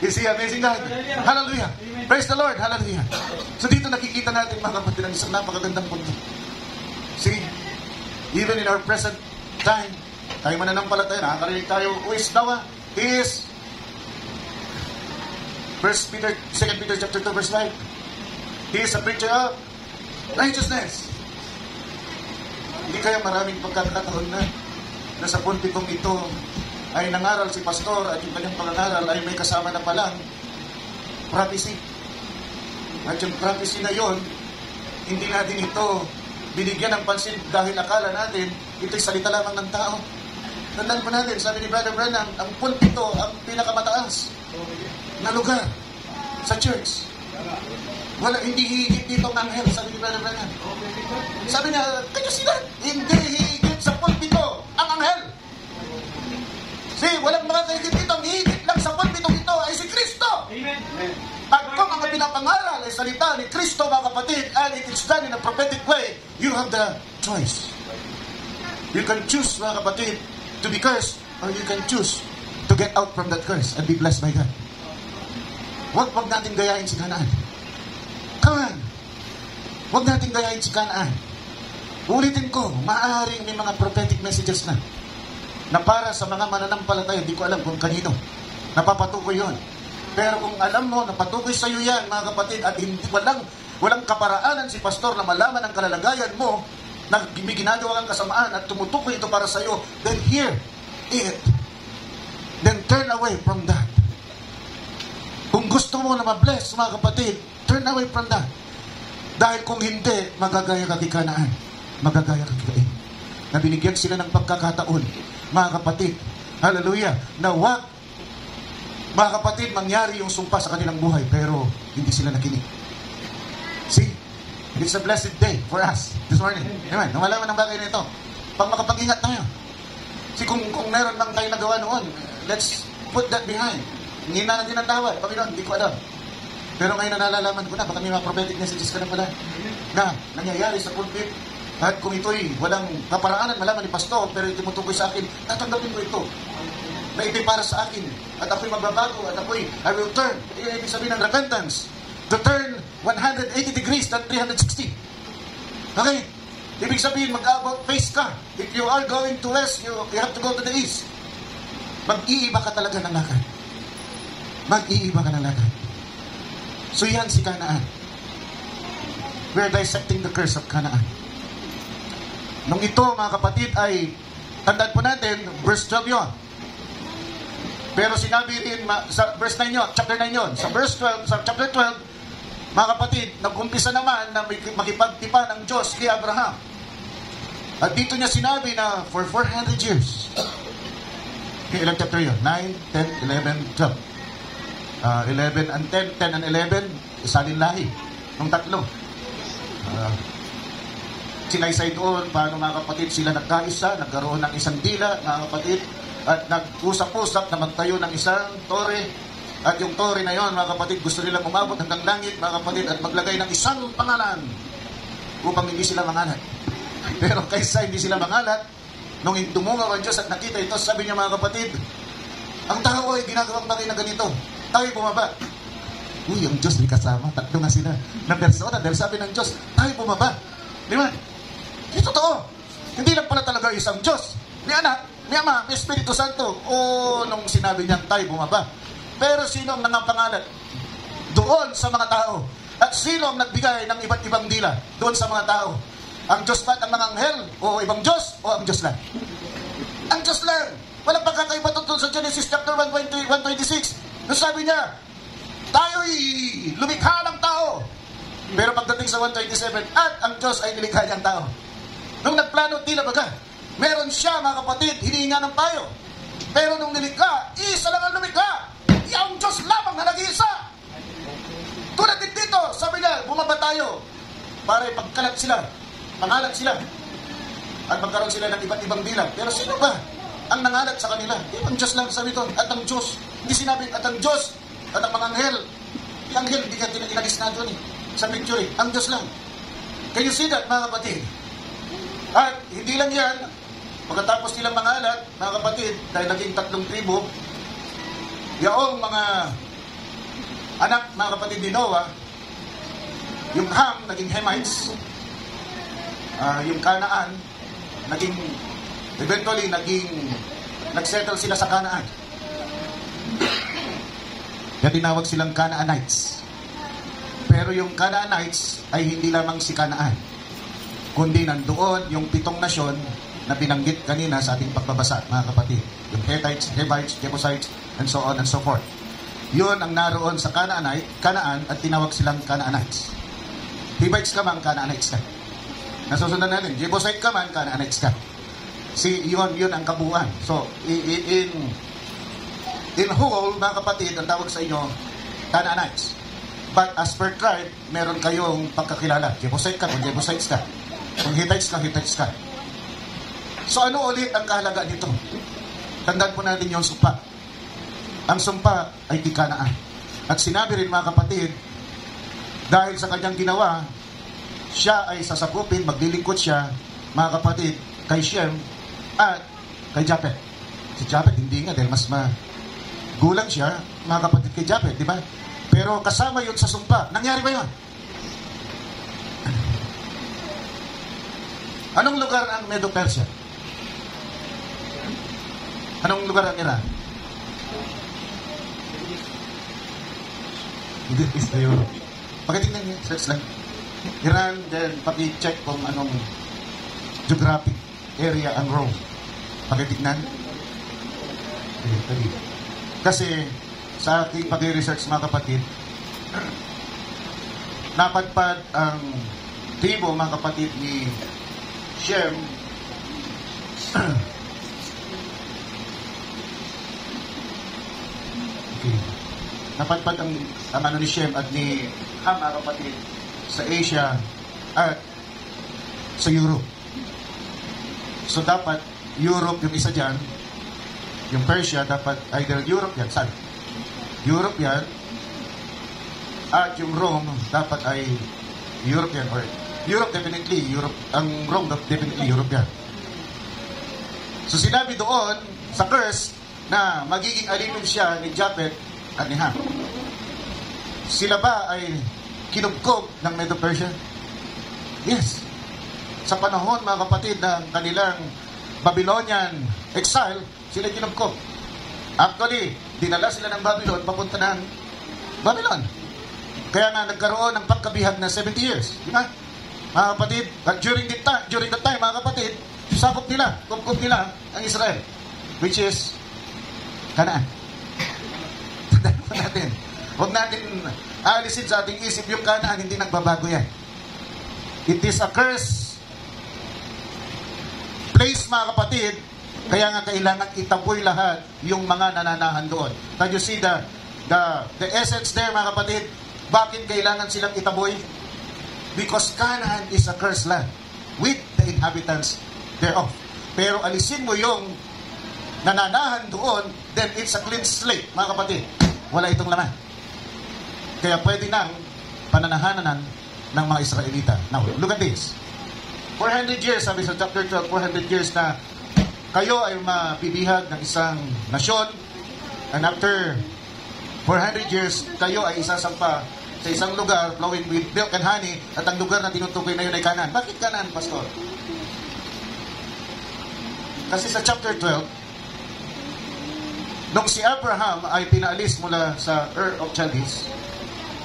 Is He amazing God? Hallelujah. Praise the Lord. Hallelujah. So dito nakikita natin mga kapatid ang isang napakagandang punto. See, even in our present time, tayo mananampalataya, nakakarinig tayo, who is Noah? He is 2 Peter chapter 2 verse 5. He is a preacher of righteousness. Hindi kaya maraming pagkakataon na sa pulpitong ito ay nangaral si pastor at yung kanyang pangangaral ay may kasama na palang prophecy. At yung prophecy na yon, hindi natin ito binigyan ng pansin dahil akala natin ito'y salita lamang ng tao. Tandaan po natin, sabi ni Brother Branham, ang pulpito ang pinakamataas na lugar sa church. Wala, hindi hihigit dito ang anghel, sabi ni Brother Branham. Sabi niya, can you see that? Hindi hihigit sa pulpito ang anghel. See, walang mga kahigit dito. Ang hihigit lang sa pulpitong ito ay si Kristo. Amen. At kung ang pinapangaral ay salita ni Kristo, mga kapatid, and it is done in a prophetic way, you have the choice. You can choose, mga kapatid, to be cursed, or you can choose to get out from that curse and be blessed by God. Huwag natin gayahin si Kanaan. Come on! Huwag natin gayahin si Kanaan. Ulitin ko, maaaring may mga prophetic messages na para sa mga mananampalataya, hindi ko alam kung kanino. Napapatukoy yun. Pero kung alam mo, napatukoy sa iyo yan, mga kapatid, at hindi, walang kaparaanan si pastor na malaman ang kalalagayan mo, na may ginagawa kang kasamaan at tumutukoy ito para sa iyo, then hear it. Then turn away from that. Kung gusto mo na ma-bless, mga kapatid, turn away from that. Dahil kung hindi, magagaya ka kay Kanaan. Magagaya ka kay Cain. Na binigyan sila ng pagkakataon, mga kapatid, hallelujah, na wag, mga kapatid, mangyari yung sumpa sa kanilang buhay, pero hindi sila nakinig. See? It's a blessed day for us this morning. Amen. Nawalaman ang bagay na ito. Pag makapag-ingat tayo. See, kung meron lang tayo nagawa noon, let's put that behind. Hindi na natin ang tawad. Panginoon, hindi ko alam. Pero ngayon na nalalaman ko na, baka may mga prophetic messages ka na pala, na nangyayari sa pulpit. At kung ito'y walang kaparaanan, malaman ni pastor, pero tumutukoy sa akin, tatanggapin ko ito. Na ito'y para sa akin. At ako'y magbabago, at ako'y, I will turn. Ibig sabihin ng repentance. To turn 180 degrees, not 360. Okay? Ibig sabihin, mag-about face ka. If you are going to west, you have to go to the east. Mag-iiba ka talaga ng lakad. Mag-iiba ka ng lakad. So yan si Kanaan. We're dissecting the curse of Kanaan. Nung ito, mga kapatid, ay tandaan po natin, verse 12 yun. Pero sinabi rin, sa verse 9 yun, chapter 9 yun. Sa verse 12, sa chapter 12, mga kapatid, nag-umpisa naman na makipagtipan ang Diyos kay Abraham. At dito niya sinabi na for 400 years. Ilang chapter yun? 9, 10, 11, 12. 11 and 10, 10 and 11, isalin lahi. Nung tatlo. Sinaysay doon, paano mga kapatid sila nagkaisa, nagkaroon ng isang dila, mga kapatid, at nag-usap-usap na magtayo ng isang tore. At yung tore na yon, mga kapatid, gusto nilang umabot hanggang langit, mga kapatid, at maglagay ng isang pangalan upang hindi sila mangalat. Pero kaysa hindi sila mangalat, nung dumungaw ang Diyos at nakita ito, sabi niya, mga kapatid, ang tao ay ginagawang bagay na ganito. Tayo bumaba. Uy, ang Diyos may kasama. Tatlo nga sila na persona. Dahil sabi ng Diyos, tayo bumaba. Di ba? Ito totoo. Hindi lang pala talaga isang Diyos. May anak, may ama, may Espiritu Santo. O nung sinabi niyang tayo bumaba. Pero sino ang nangapangalat? Doon sa mga tao At sino ang nagbigay ng iba't ibang dila doon sa mga tao? Ang Diyos ba at ang mga anghel? O ibang Diyos? O ang Diyos lang? Ang Diyos lang. Walang pagkakaiba tungkol sa Genesis chapter 126. Nung sabi niya, tayo'y lumikha ng tao. Pero pagdating sa 127, at ang Diyos ay nilikha niyang tao. Nung nagplano, tila baga, meron siya, mga kapatid, hinihinga ng payo. Pero nung nilikha, isa lang ang lumikha. Yung Diyos lamang na nag-iisa. Tulad din dito, sabi niya, bumaba tayo para ipagkalat sila, pangalat sila, at magkaroon sila ng iba't ibang dilag. Pero sino ba ang nangalat sa kanila? Ang Diyos lang sabi ito, at ang Diyos. Hindi sinabing at ang Diyos, at ang mga anghel. Yung anghel, hindi ka inalis na doon sa picture. Ang Diyos lang. Can you see that, mga kapatid? At hindi lang yan, pagkatapos nilang mangalat, mga kapatid, dahil naging 3 tribo, yaong mga anak, mga kapatid ni Noah, yung Ham, naging Hamites, yung Canaan, eventually, nagsettle sila sa Canaan. Kaya tinawag silang Canaanites. Pero yung Canaanites ay hindi lamang si Canaan, kundi nandoon yung 7 nasyon na binanggit kanina sa ating pagbabasa, mga kapatid. Yung Hittites, Hivites, Jebusites, and so on and so forth. Yun ang naroon sa Canaan at tinawag silang Canaanites. Hivites ka man, Canaanites ka. Nasusundan natin, Jebusite ka man, Canaanites ka. Yun ang kabuuan. So, in whole, mga kapatid, ang tawag sa inyo, Canaanites. But as per tribe, meron kayong pagkakilala. Jebusite ka, kung Jebusites ka. Kung Hittites ka, Hittites ka. So ano ulit ang kahalaga dito? Tandaan po natin yung sumpa. Ang sumpa ay di Kanaan. At sinabi rin, mga kapatid, dahil sa kanyang ginawa, siya ay sasakupin, maglilingkod siya, mga kapatid, kay Shem at kay Japhet. Si Japhet, hindi nga, dahil mas gulang siya, mga kapatid, kay Japhet, di ba? Pero kasama yun sa sumpa. Nangyari ba yun? Anong lugar ang Medo-Persia? Anong lugar ang Iran? Hindi, East Europe. Pagkatingnan niyo, search lang. Iran, then paki-check kung anong geographic area ang Rome. Pagkatingnan. Kasi sa aking pag-research, mga kapatid, napadpad ang tribo, mga kapatid, ni Shem okay. Napadpad ang ano ni Shem at ni Ham, mga kapatid, sa Asia at sa Europe. So dapat Europe yung isa dyan, yung Persia dapat either Europe yan, saan? Europe yan, at yung Rome dapat ay European or Europe definitely, Europe, ang Rome definitely European. So sinabi doon sa curse na magiging alipin siya ni Japhet at ni Ham. Sila ba ay kinubkob ng Medo-Persia? Yes. Sa panahon, mga kapatid, ng kanilang Babylonian exile, sila kinubkob. Actually, dinala sila ng Babylon papunta ng Babylon. Kaya nga nagkaroon ng pagkabihag na 70 years. Di ba? Mga kapatid, during that time, mga kapatid, sakop nila, kumkup nila ang Israel, which is Kanaan. Tandaan po natin. Huwag natin aalisin sa ating isip yung Kanaan, hindi nagbabago yan. It is a curse place, mga kapatid, kaya nga kailangan itaboy lahat yung mga nananahan doon. Can you see the essence there, mga kapatid? Bakit kailangan silang itaboy? Because Canaan is a cursed land with the inhabitants thereof. Pero alisin mo yung nananahan doon, then it's a clean slate, mga kapatid. Wala itong laman. Kaya pwede nang pananahanan ng mga Israelita. Now, look at this. 400 years, sabi sa chapter 12, 400 years na kayo ay mapibihag ng isang nasyon, and after 400 years, kayo ay isasampa sa isang lugar flowing with milk and honey, at ang lugar na tinutukoy na yun ay Canaan. Bakit Canaan, Pastor? Kasi sa chapter 12, nung si Abraham ay pinaalis mula sa Ur of Chaldees,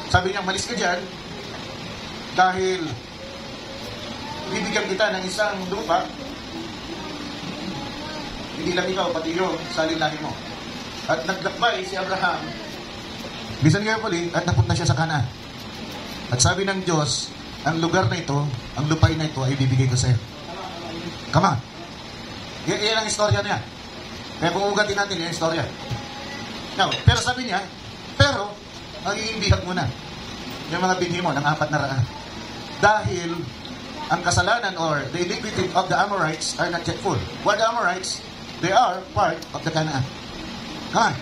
sabi niya, malis ka dyan, dahil bibigyan kita ng isang lupa, hindi lang ikaw, pati yung salin-lahi mo. At naglakbay si Abraham, listen carefully, at napunta siya sa Canaan. At sabi ng Diyos, ang lugar na ito, ang lupain na ito ay bibigay ko sa iyo. Come on. Yan ang istorya niya. Kaya kung ugatin natin yung istorya. Now, pero sabi niya, pero magiging bihag muna yung mga binhi mo ng 400. Dahil ang kasalanan or the iniquity of the Amorites are not yet full. What the Amorites, they are part of the Canaan. Come on.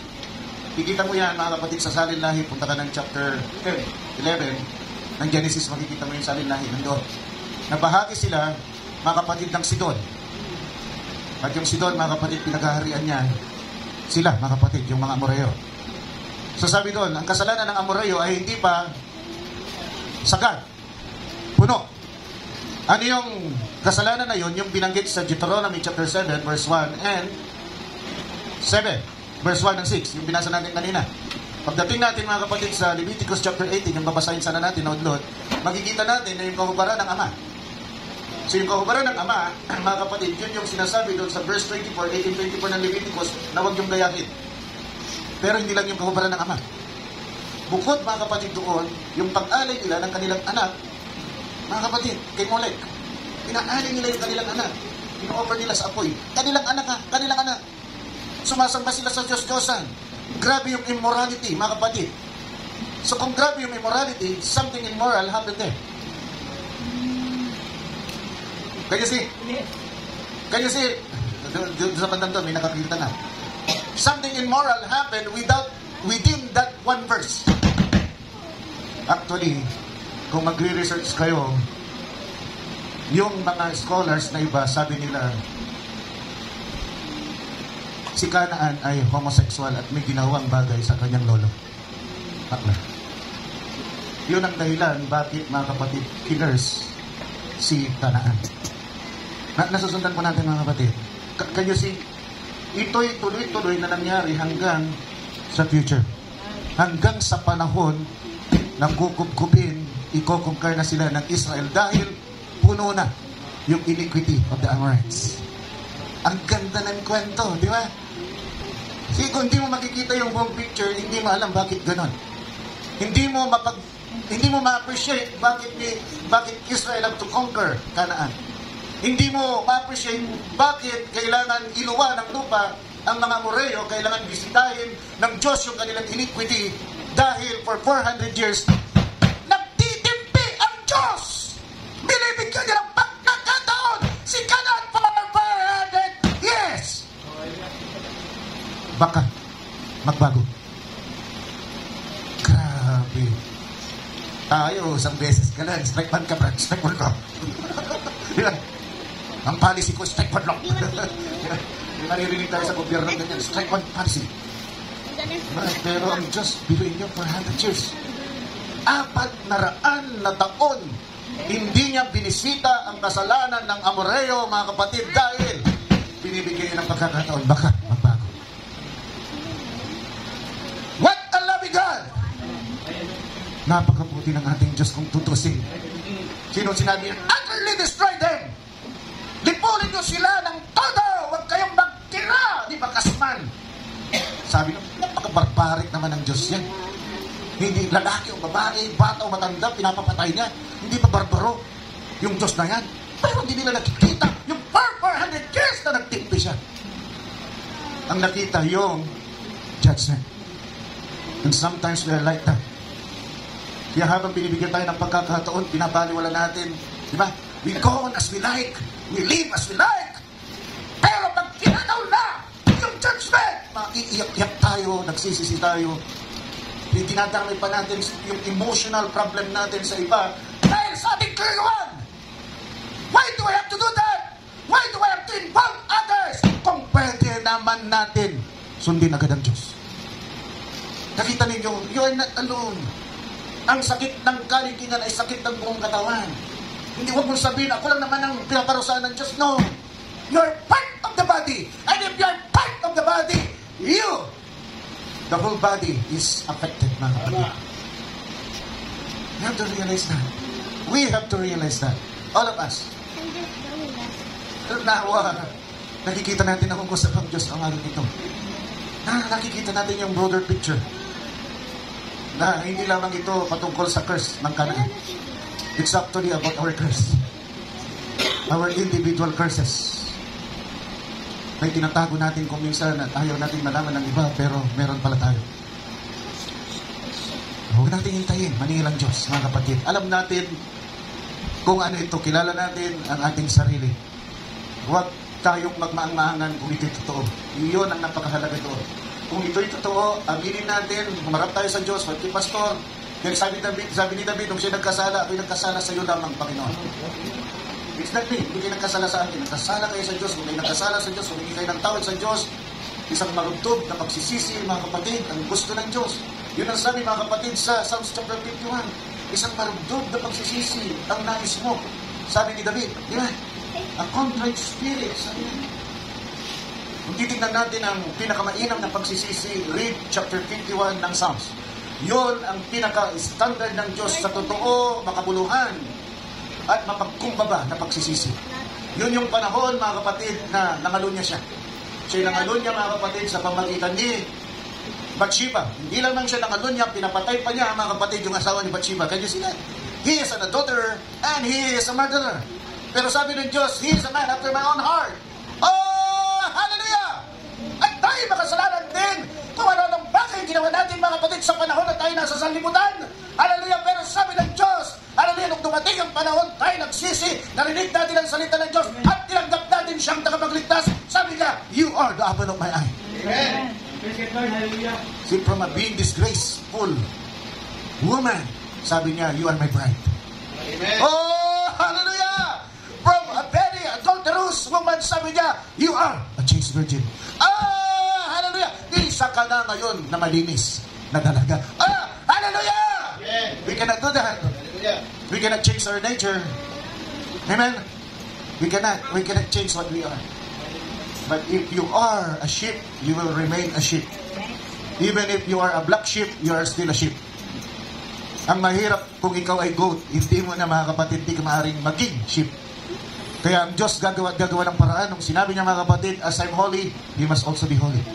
Kikita mo yan mga kapatid sa salin-lahi. Punta ka ng chapter 10, 11 ng Genesis, makikita mo yung salin-lahi nandoon. Nabahagi sila mga kapatid ng Sidon. At yung Sidon, mga kapatid, pinaghaharian niya sila, mga kapatid, yung mga Amoreo. So sabi doon, ang kasalanan ng Amoreo ay hindi pa sagad, puno. Ano yung kasalanan na yun? Yung binanggit sa Deuteronomy chapter 7, verse 1 and 7, verse 1 and 6, yung binasa natin kanina. Pagdating natin, mga kapatid, sa Leviticus chapter 18, yung babasahin sana natin, naudlot, makikita natin na yung kahubaran ng Ama. So yung kahubaran ng Ama, mga kapatid, yun yung sinasabi doon sa verse 24, 18-24 ng Leviticus, na huwag yung gayahin. Pero hindi lang yung kahubaran ng Ama. Bukod, mga kapatid, doon, yung pag-alay nila ng kanilang anak, mga kapatid, kay Molek, inaalay nila yung kanilang anak. Ino-offer nila sa apoy. Kanilang anak ha, kanilang anak. Sumasamba sila sa Diyos-Diyosan. Grabe yung immorality, mga kapatid. So kung grabe yung immorality, something immoral happened there. Can you see? Doon sa bandang doon, may nakakita na. Something immoral happened within that one verse. Actually, kung magre-research kayo, yung mga scholars na iba, sabi nila, si Canaan ay homosexual at may ginawang bagay sa kanyang lolo. Akla. Yun ang dahilan bakit, mga kapatid, killers si Canaan. Nasusundan po natin, mga kapatid. Can you see? Ito'y tuloy-tuloy na nangyari hanggang sa future. Hanggang sa panahon ng kukubkubin, iko-conquer na sila ng Israel dahil puno na yung iniquity of the Amorites. Ang ganda ng kwento, di ba? Kasi kung hindi mo makikita yung buong picture, hindi mo alam bakit ganon. Hindi mo ma-appreciate bakit Israel have to conquer Canaan. Hindi mo ma-appreciate bakit kailangan iluwa ng lupa ang mga Amoreo, kailangan bisitahin ng Diyos yung kanilang iniquity dahil for 400 years, nagtitimpi ang Diyos! Binibigyan niya ng pagkakataon si Canaan for 400 years! Baka magbago. Grabe. Tayo, isang beses ka lang, strike one ka, Brad, strike one ka. Yan. Ang policy ko, strike one lang. Yung naririnig tayo sa gobyerno ganyan, strike one policy. Pero ang Diyos, biluin niyo 400 years. 400 na taon, hindi niya binisita ang kasalanan ng Amoreo, mga kapatid, dahil binibigyan niya ng pagkakataon, baka magbago. What a loving God! Napakabuti ng ating Diyos kung tutusin. Sino sinabi niya? Utterly destroy them! Lipulin nyo sila ng todo! Huwag kayong magtira! Di ba kasman? Sabi nyo, napaka-barbaric naman ng Diyos yan. Hindi lalaki o babae, bata o matanda, pinapapatay niya. Hindi pa barbaro yung Diyos na yan. Pero hindi nila nakikita yung 400 years na nagtimpi siya. Ang nakita yung judgment. And sometimes we are like that. Kaya habang binibigyan tayo ng pagkakataon, pinabaliwala natin. Di ba? We go on as we like. We live as we like. Pero pag kinanaw na yung judgment, maiiyak-iyak tayo, nagsisisi tayo. Dinadamay pa natin yung emotional problem natin sa iba dahil sa ating kailangan. Why do I have to do that? Why do I have to involve others? Kung pwede naman natin sundin agad ang Diyos. Nakita ninyo, you are not alone. Ang sakit ng kalikingan ay sakit ng buong katawan. Hindi, huwag mong sabihin, ako lang naman ang pinaparusahan ng Diyos. No. You're part of the body. And if you're part of the body, the whole body is affected, mga kapatid. You have to realize that. We have to realize that. All of us. Nakikita natin na kung sa Diyos ang araw nito. Nakikita natin yung broader picture. Na hindi lamang ito patungkol sa curse ng Canaan. It's actually about our curse. Our individual curses. May tinatago natin kung minsan at ayaw natin malaman ng iba, pero meron pala tayo. Huwag natin hintayin, maningil ang Diyos, mga kapatid. Alam natin kung ano ito, kilala natin ang ating sarili. Huwag tayong magmaang-maangan kung ito'y totoo. Iyon ang napakahalaga doon. Kung ito'y totoo, aminin natin, humarap tayo sa Diyos, pati pastor, kaya sabi ni David, nung siya nagkasala, ako'y nagkasala sa iyo lamang, Panginoon. It's not me, hindi kayo nagkasala sa akin. Nagkasala kayo sa Diyos, kung kayo nagkasala sa Diyos, humingi kayo ng tawad sa Diyos, isang marugtog na pagsisisi, mga kapatid, ang gusto ng Diyos. Yun ang sabi, mga kapatid, sa Psalms chapter 51, isang marugtog na pagsisisi, ang nais mo. Sabi ni David, di ba? A contrite spirit, sabi niya. Kung titignan natin ang pinakamainam na pagsisisi, read chapter 51 ng Psalms. Yun ang pinaka-standard ng Diyos sa totoo, makabuluhan, at mapagkumbaba na pagsisisi. Yun yung panahon, mga kapatid, na nangalunya siya. Siya nangalunya, mga kapatid, sa pamagitan ni Bathsheba. Hindi lamang siya nangalunya, pinapatay pa niya, mga kapatid, yung asawa ni Bathsheba. Can you see that? He is an adulterer and he is a murderer. Pero sabi ng Diyos, he is a man after my own heart. Oh, hallelujah! At tayo makasalanan din kung ano ng bagay ginawa natin, mga kapatid, sa panahon na tayo nasa sanlibutan. Hallelujah! Pero sabi ng Diyos, hallelujah, nung dumating ang panahon, tayo nagsisi, narinig natin ang salita ng Diyos, at tinanggap natin siyang tagapagligtas. Sabi niya, you are the apple of my eye. Amen. See, from a being disgraceful woman, sabi niya, you are my bride. Amen. Oh, hallelujah! From a very adulterous woman, sabi niya, you are a chaste virgin. Ah, hallelujah! Isa ka na ngayon na malinis na dalaga. Ah, hallelujah! Amen. We cannot do that. Hallelujah. We cannot change our nature. Amen? We cannot change what we are. But if you are a sheep, you will remain a sheep. Even if you are a black sheep, you are still a sheep. Ang mahirap kung ikaw ay goat, hindi mo na, mga kapatid, hindi ka maaaring maging sheep. Kaya ang Diyos gagawa ng paraan. Nung sinabi niya, mga kapatid, as I'm holy, you must also be holy.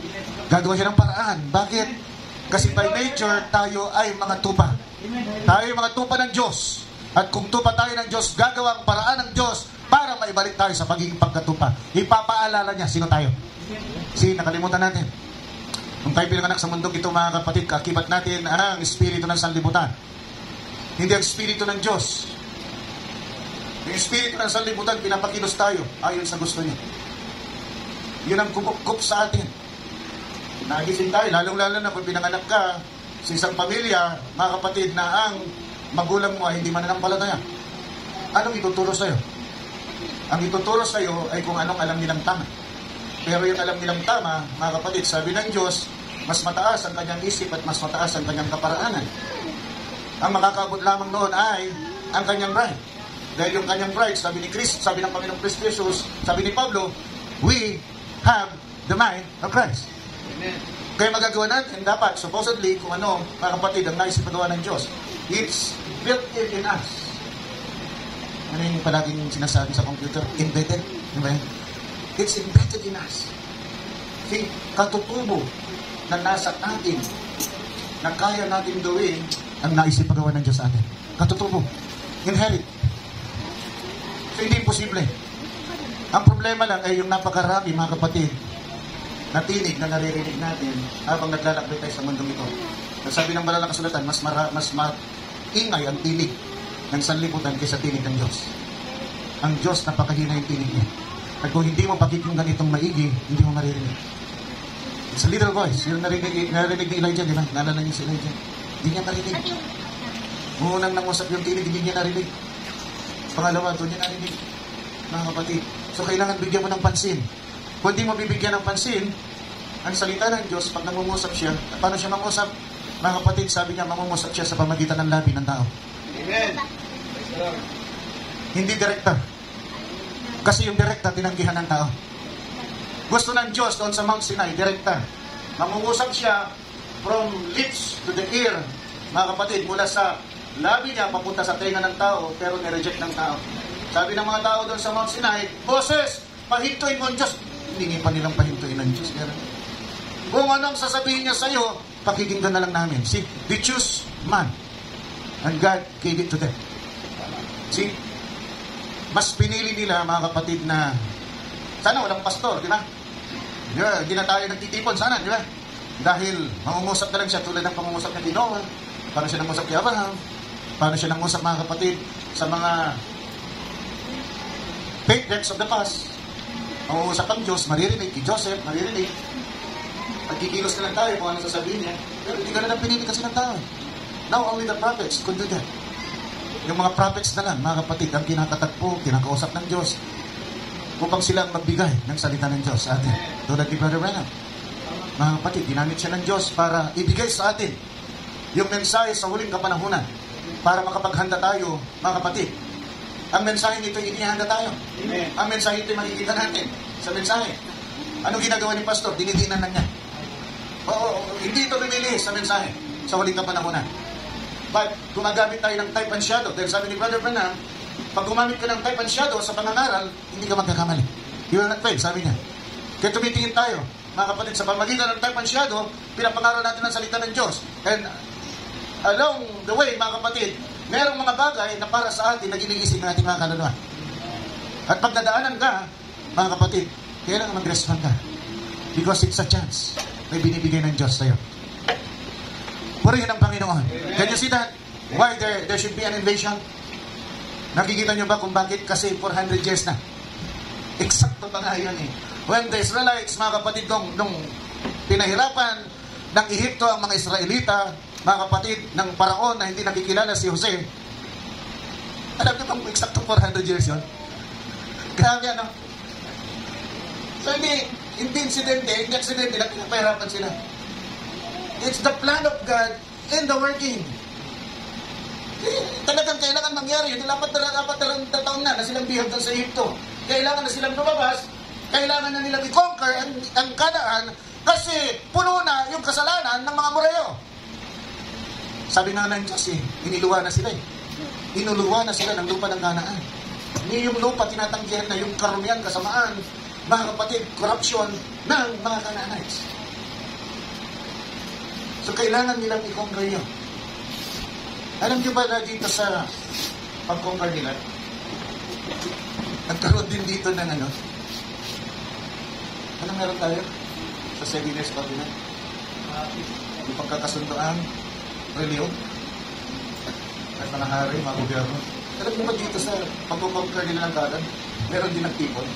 Gagawa siya ng paraan. Bakit? Kasi by nature, tayo ay mga tupa. Tayo ay mga tupa ng Diyos. At kung tupa tayo ng Diyos, gagawa ang paraan ng Diyos para maibalik tayo sa pagiging pagkatupa. Ipapaalala niya, sino tayo? Nakalimutan natin. Nung tayo pinanganak sa mundong ito, mga kapatid, kakibat natin ang espiritu ng sanlibutan. Hindi ang espiritu ng Diyos. Yung espiritu ng sanlibutan, pinapakilos tayo ayon sa gusto niya. Yun ang kukup sa atin. Nagising tayo, lalong-lalo na kung pinanganak ka sa isang pamilya, mga kapatid, na ang magulang mo ay hindi mananampalataya. Anong ituturo sa'yo? Ang ituturo sa'yo ay kung anong alam nilang tama. Pero yung alam nilang tama, mga kapatid, sabi ng Diyos, mas mataas ang kanyang isip at mas mataas ang kanyang kaparaanan. Ang makakaabot lamang noon ay ang kanyang bride. Dahil yung kanyang bride, sabi ni Christ, sabi ng Panginoong Kristo Jesus, sabi ni Pablo, we have the mind of Christ. Amen. Kaya magagawa natin, dapat, supposedly, kung ano, mga kapatid, ang nais ipagawa ng Diyos, it's built in us. Ano yung palaging sinasabi sa computer? Embedded. Diba? It's embedded in us. See, katutubo na nasa atin, na kaya natin gawin ang nais ipagawa ng Diyos sa atin. Katutubo. Inherit. So, hindi imposible. Ang problema lang ay yung napakarami, mga kapatid, na tinig na naririnig natin habang naglalakbay tayo sa mundong ito. Nagsabi ng banal na kasulatan, mas maingay ang tinig ng sanlibutan kaysa tinig ng Diyos. Ang Diyos, napakahina yung tinig niya. At kung hindi mo pakikinggan itong maigi, hindi mo maririnig. It's a little voice. Yung narinig ni Elijah, di ba? Naalala niyo si Elijah. Hindi niya narinig. Unang nangusap yung tinig, hindi niya narinig. Pangalawa, doon niya narinig. Mga kapatid. So, kailangan bigyan mo ng pansin. Kung di mo bibigyan ng pansin, ang salita ng Diyos, pag nangungusap siya, paano siya mangusap? Mga kapatid, sabi niya, mangungusap siya sa pamagitan ng labi ng tao. Amen. Hindi direkta. Kasi yung direkta, tinanggihan ng tao. Gusto ng Diyos doon sa Mount Sinai, direkta. Mangungusap siya from lips to the ear, mga kapatid, mula sa labi niya papunta sa tenga ng tao, pero nireject ng tao. Sabi ng mga tao doon sa Mount Sinai, Moses, pahintuin mo ang Diyos. Hindi pa nilang pahintuin ang Diyos. Kung anong sasabihin niya sa iyo, pakikinggan na lang namin. See, they choose man. And God gave it to them. See, mas pinili nila, mga kapatid, na sana walang pastor, di ba? Hindi na tayo nagtitipon sana, di ba? Dahil mangungusap na lang siya tulad ng pangungusap ni Noah. Paano siya nangusap kay Abraham? Paano siya nangusap, mga kapatid, sa mga patriarchs of the past? Mangungusap ang Diyos, maririnig. Kay Joseph, maririnig. Pagkikilos na lang tayo kung ano sasabihin niya. Pero hindi ka na lang pinili kasi ng tao. Now only the prophets could do that. Yung mga prophets na lang, mga kapatid, ang kinakatagpo, kinakausap ng Diyos upang silang magbigay ng salita ng Diyos sa atin. Tulad ni Brother Branham. Mga kapatid, ginamit siya ng Diyos para ibigay sa atin yung mensahe sa huling kapanahunan para makapaghanda tayo, mga kapatid. Ang mensahe nito, inihanda tayo. Amen. Ang mensahe ito, makikita natin sa mensahe. Ano ginagawa ni Pastor? Dinidinan lang niya. Hindi ito lumilis sa mensahe sa huling kapanahunan. But gumagamit tayo ng type and shadow. Dahil sabi ni Brother Branham, pag gumamit ka ng type and shadow sa pangangaral, hindi ka magkakamali. You will not fail, sabi niya. Kaya tumitingin tayo, mga kapatid, sa pamagitan ng type and shadow, pinapangaral natin ang salita ng Diyos. And along the way, mga kapatid, merong mga bagay na para sa atin na ginigising natin, mga kaluluwa. At pag nadaanan ka, mga kapatid, kailangan mag-respond ka. Because it's a chance. May binibigay ng Diyos sa'yo. Purihin ang Panginoon. Can you see that? Why there should be an invasion? Nakikita nyo ba kung bakit? Kasi 400 years na. Eksakto ba nga yun eh. When the Israelites, mga kapatid, nung pinahirapan ng Ehipto ang mga Israelita, mga kapatid, ng Paraon na hindi nakikilala si Jose, alam nyo bang eksakto 400 years yun? Grabe ano? So hindi aksidente, nagpapahirapan sila. It's the plan of God in the working. Talagang kailangan mangyari. Dapat na taon na silang bihag doon sa Egypto. Kailangan na silang lumabas. Kailangan na nilang i-conquer ang Kanaan kasi puno na yung kasalanan ng mga Moreo. Sabi nga ng Diyos iniluwa na sila Inuluwa na sila ng lupa ng Kanaan. Hindi yung lupa tinatanggihan na yung karumihan, kasamaan, mga kapatid, corruption ng mga Canaanites. So, kailangan nilang i-conquer yun. Alam niyo ba na dito sa pag-conquer nila, nagkaroon din dito ng anong meron tayo? Sa 7 years covenant? Yung pagkakasundoan, reliyon, at mga hari, mga gobyerno. Alam niyo ba dito sa pag-conquer nila ng Canaan, meron din ng people?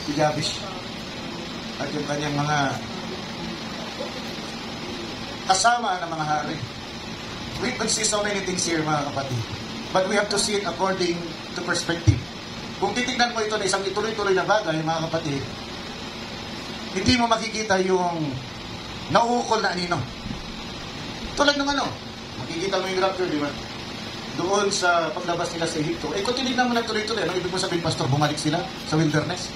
Si Jabesh. At yung kanyang mga kasama ng mga hari. We could see so many things here, mga kapatid. But we have to see it according to perspective. Kung titignan mo ito na isang ituloy-tuloy na bagay, mga kapatid, hindi mo makikita yung nauukol na anino. Tulad ng makikita mo yung rapture, di ba? Doon sa paglabas nila sa Egypto. Kung tinignan mo na tuloy-tuloy, ano ibig mo sabihin, Pastor, bumalik sila sa wilderness?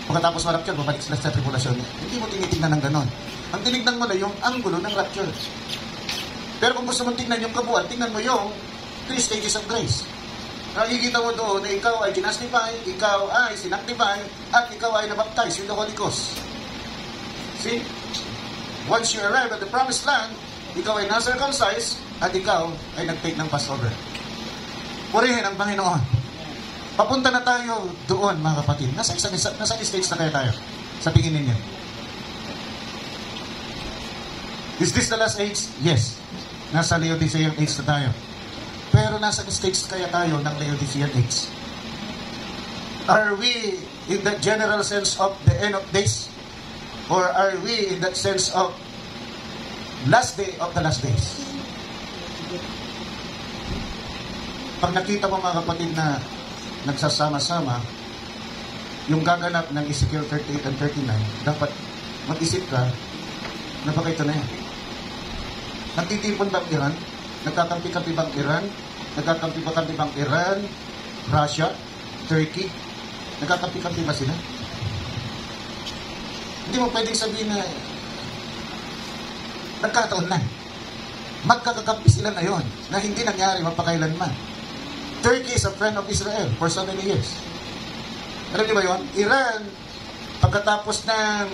Pagkatapos ng rapture, bumalik sila sa tribulation. Hindi mo tinitingnan ng ganon. Ang tinignan mo na yung angulo ng rapture. Pero kung gusto mong tingnan yung kabuuan, tingnan mo yung 3 stages of grace. Nakikita mo doon na ikaw ay ginastify, ikaw ay sinactify, at ikaw ay nabaptize in the Holy Ghost. See? Once you arrive at the promised land, ikaw ay na-circumcised, at ikaw ay nag-take ng Passover. Purihin ang Panginoon. Papunta na tayo doon, mga kapatid. Nasa stage na kaya tayo? Sa tingin ninyo. Is this the last age? Yes. Nasa Laodicean age na tayo. Pero nasa stage kaya tayo ng Laodicean age? Are we in that general sense of the end of days? Or are we in that sense of last day of the last days? Pag nakita mo, mga kapatid, na nagsasama-sama yung gaganap ng Ezekiel 38 and 39, dapat mag-isip ka na baka ito na yan. Nagtitipon bang Iran? Nagkakampi-kampi bang Iran? Nagkakampi-kampi bang Iran? Russia? Turkey? Nagkakampi-kampi ba sila? Hindi mo pwedeng sabihin na nagkataon na. Magkakakampi sila ngayon na hindi nangyari mapakailanman. Turkey is a friend of Israel for so many years. Alam niyo ba yun? Iran, pagkatapos ng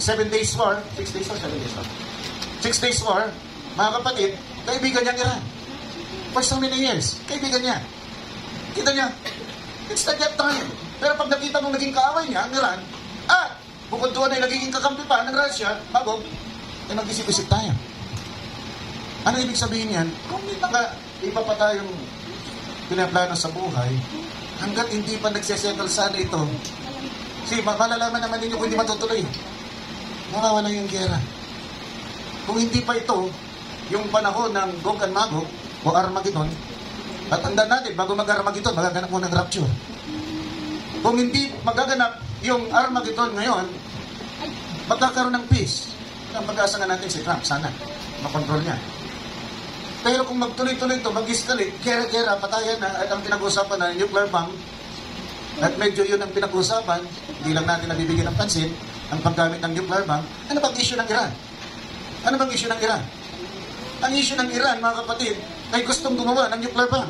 7 days war, 6 days war, 7 days war, 6 days war, mga kapatid, kaibigan niya ang Iran. For so many years, kaibigan niya. Kita niya, it's not that time. Pero pag nakita mong naging kaaway niya, ang Iran, at bukod doon ay nagiging kakampi pa ng Russia, bago, ay mag-isip-isip tayo. Ano ibig sabihin yan? Kung may mga iba pa tayong pinaplano sa buhay, hanggat hindi pa nagsesettle sana ito, malalaman naman ninyo kung hindi matutuloy. Mawawala yung gera. Kung hindi pa ito, yung panahon ng Gog and Magog, o Armageddon, at tandaan natin, bago mag-Armageddon, magaganap mo ng rapture. Kung hindi magaganap yung Armageddon ngayon, magkakaroon ng peace. Ang pag-asa nga natin si Trump, sana, makontrol niya. Pero kung magtuloy-tuloy ito, mag-escalate, kera-kera, patayan na, at ang pinag-usapan na nuclear bomb, at medyo yun ang pinag-usapan, hindi lang natin nabibigyan ng pansin, ang paggamit ng nuclear bomb, ano bang issue ng Iran? Ano bang issue ng Iran? Ang issue ng Iran, mga kapatid, ay gustong gumawa ng nuclear bomb.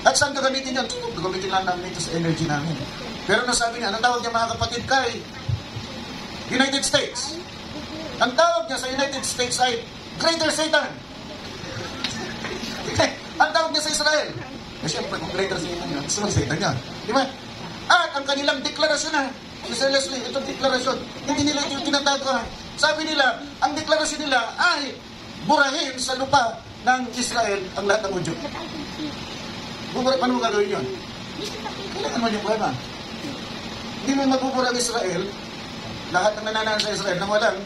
At saan gagamitin yan? Gagamitin lang namin ito sa energy namin. Pero nasabi niya, ang tawag niya mga kapatid kay United States. Ang tawag niya sa United States ay Greater Satan. Ang tawag niya sa Israel. Siyempre, kung Greater Satan niya, gusto ng Satan niya. Di ba? At ang kanilang deklarasyon na, Mr. Leslie, itong deklarasyon, hindi nila ito tinatago. Sabi nila, ang deklarasyon nila ay burahin sa lupa ng Israel ang lahat ng udyok. Paano mo gagawin yun? Kailangan mo yung problema. Hindi mo mabubura ang Israel, lahat ng nananahan sa Israel nang walang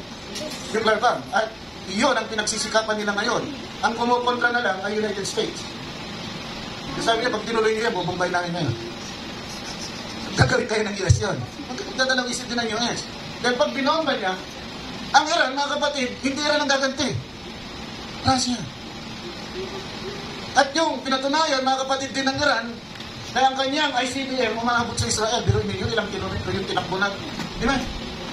nuclear bomb. At iyon ang pinagsisikapan nila ngayon. Ang kumukontra na lang ay United States. Kasi sabi niya, pag tinuloy niya, bubumbay namin ngayon. Gagawin kayo ng US yun. Magdadalawang isip din ng US. Dahil pag binomba niya, ang Iran, mga kapatid, hindi Iran ang gaganti. Russia. At yung pinatunayan, mga kapatid din ng Iran, na ang kanyang ICBM umaabot sa Israel. Pero hindi yun, ilang kilometro yung tinakbo na. Di ba?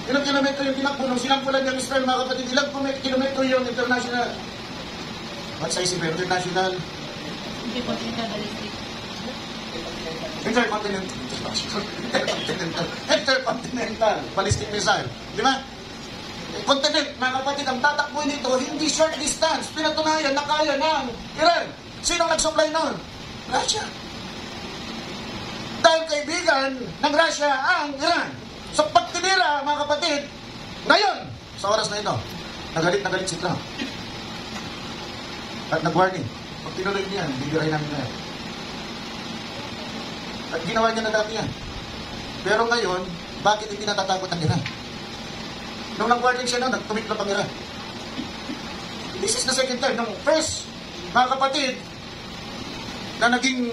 Ilang kilometro yung tinakbo nung sinampulan ng Israel, mga kapatid, ilang kilometro yung international. What's ICBM? International? Intercontinental ballistic missile. Di ba? Continent, mga kapatid, ang tatakbo nito, hindi short distance. Pinatunayan na kaya ng Iran. Sino nag-supply nun? Russia. Dahil kaibigan ng Russia ang Iran. So pagtinira, mga kapatid, ngayon, sa oras na ito, nagalit si Trump. At nag-warning, pag tinuloy niyan, bibiray namin na yan. At ginawa niya na dati yan. Pero ngayon, bakit hindi natatakot ang Iran? Nung nag-warning siya noon, nagtumiklop ang Iran. This is the second time. Nung first, mga kapatid, na naging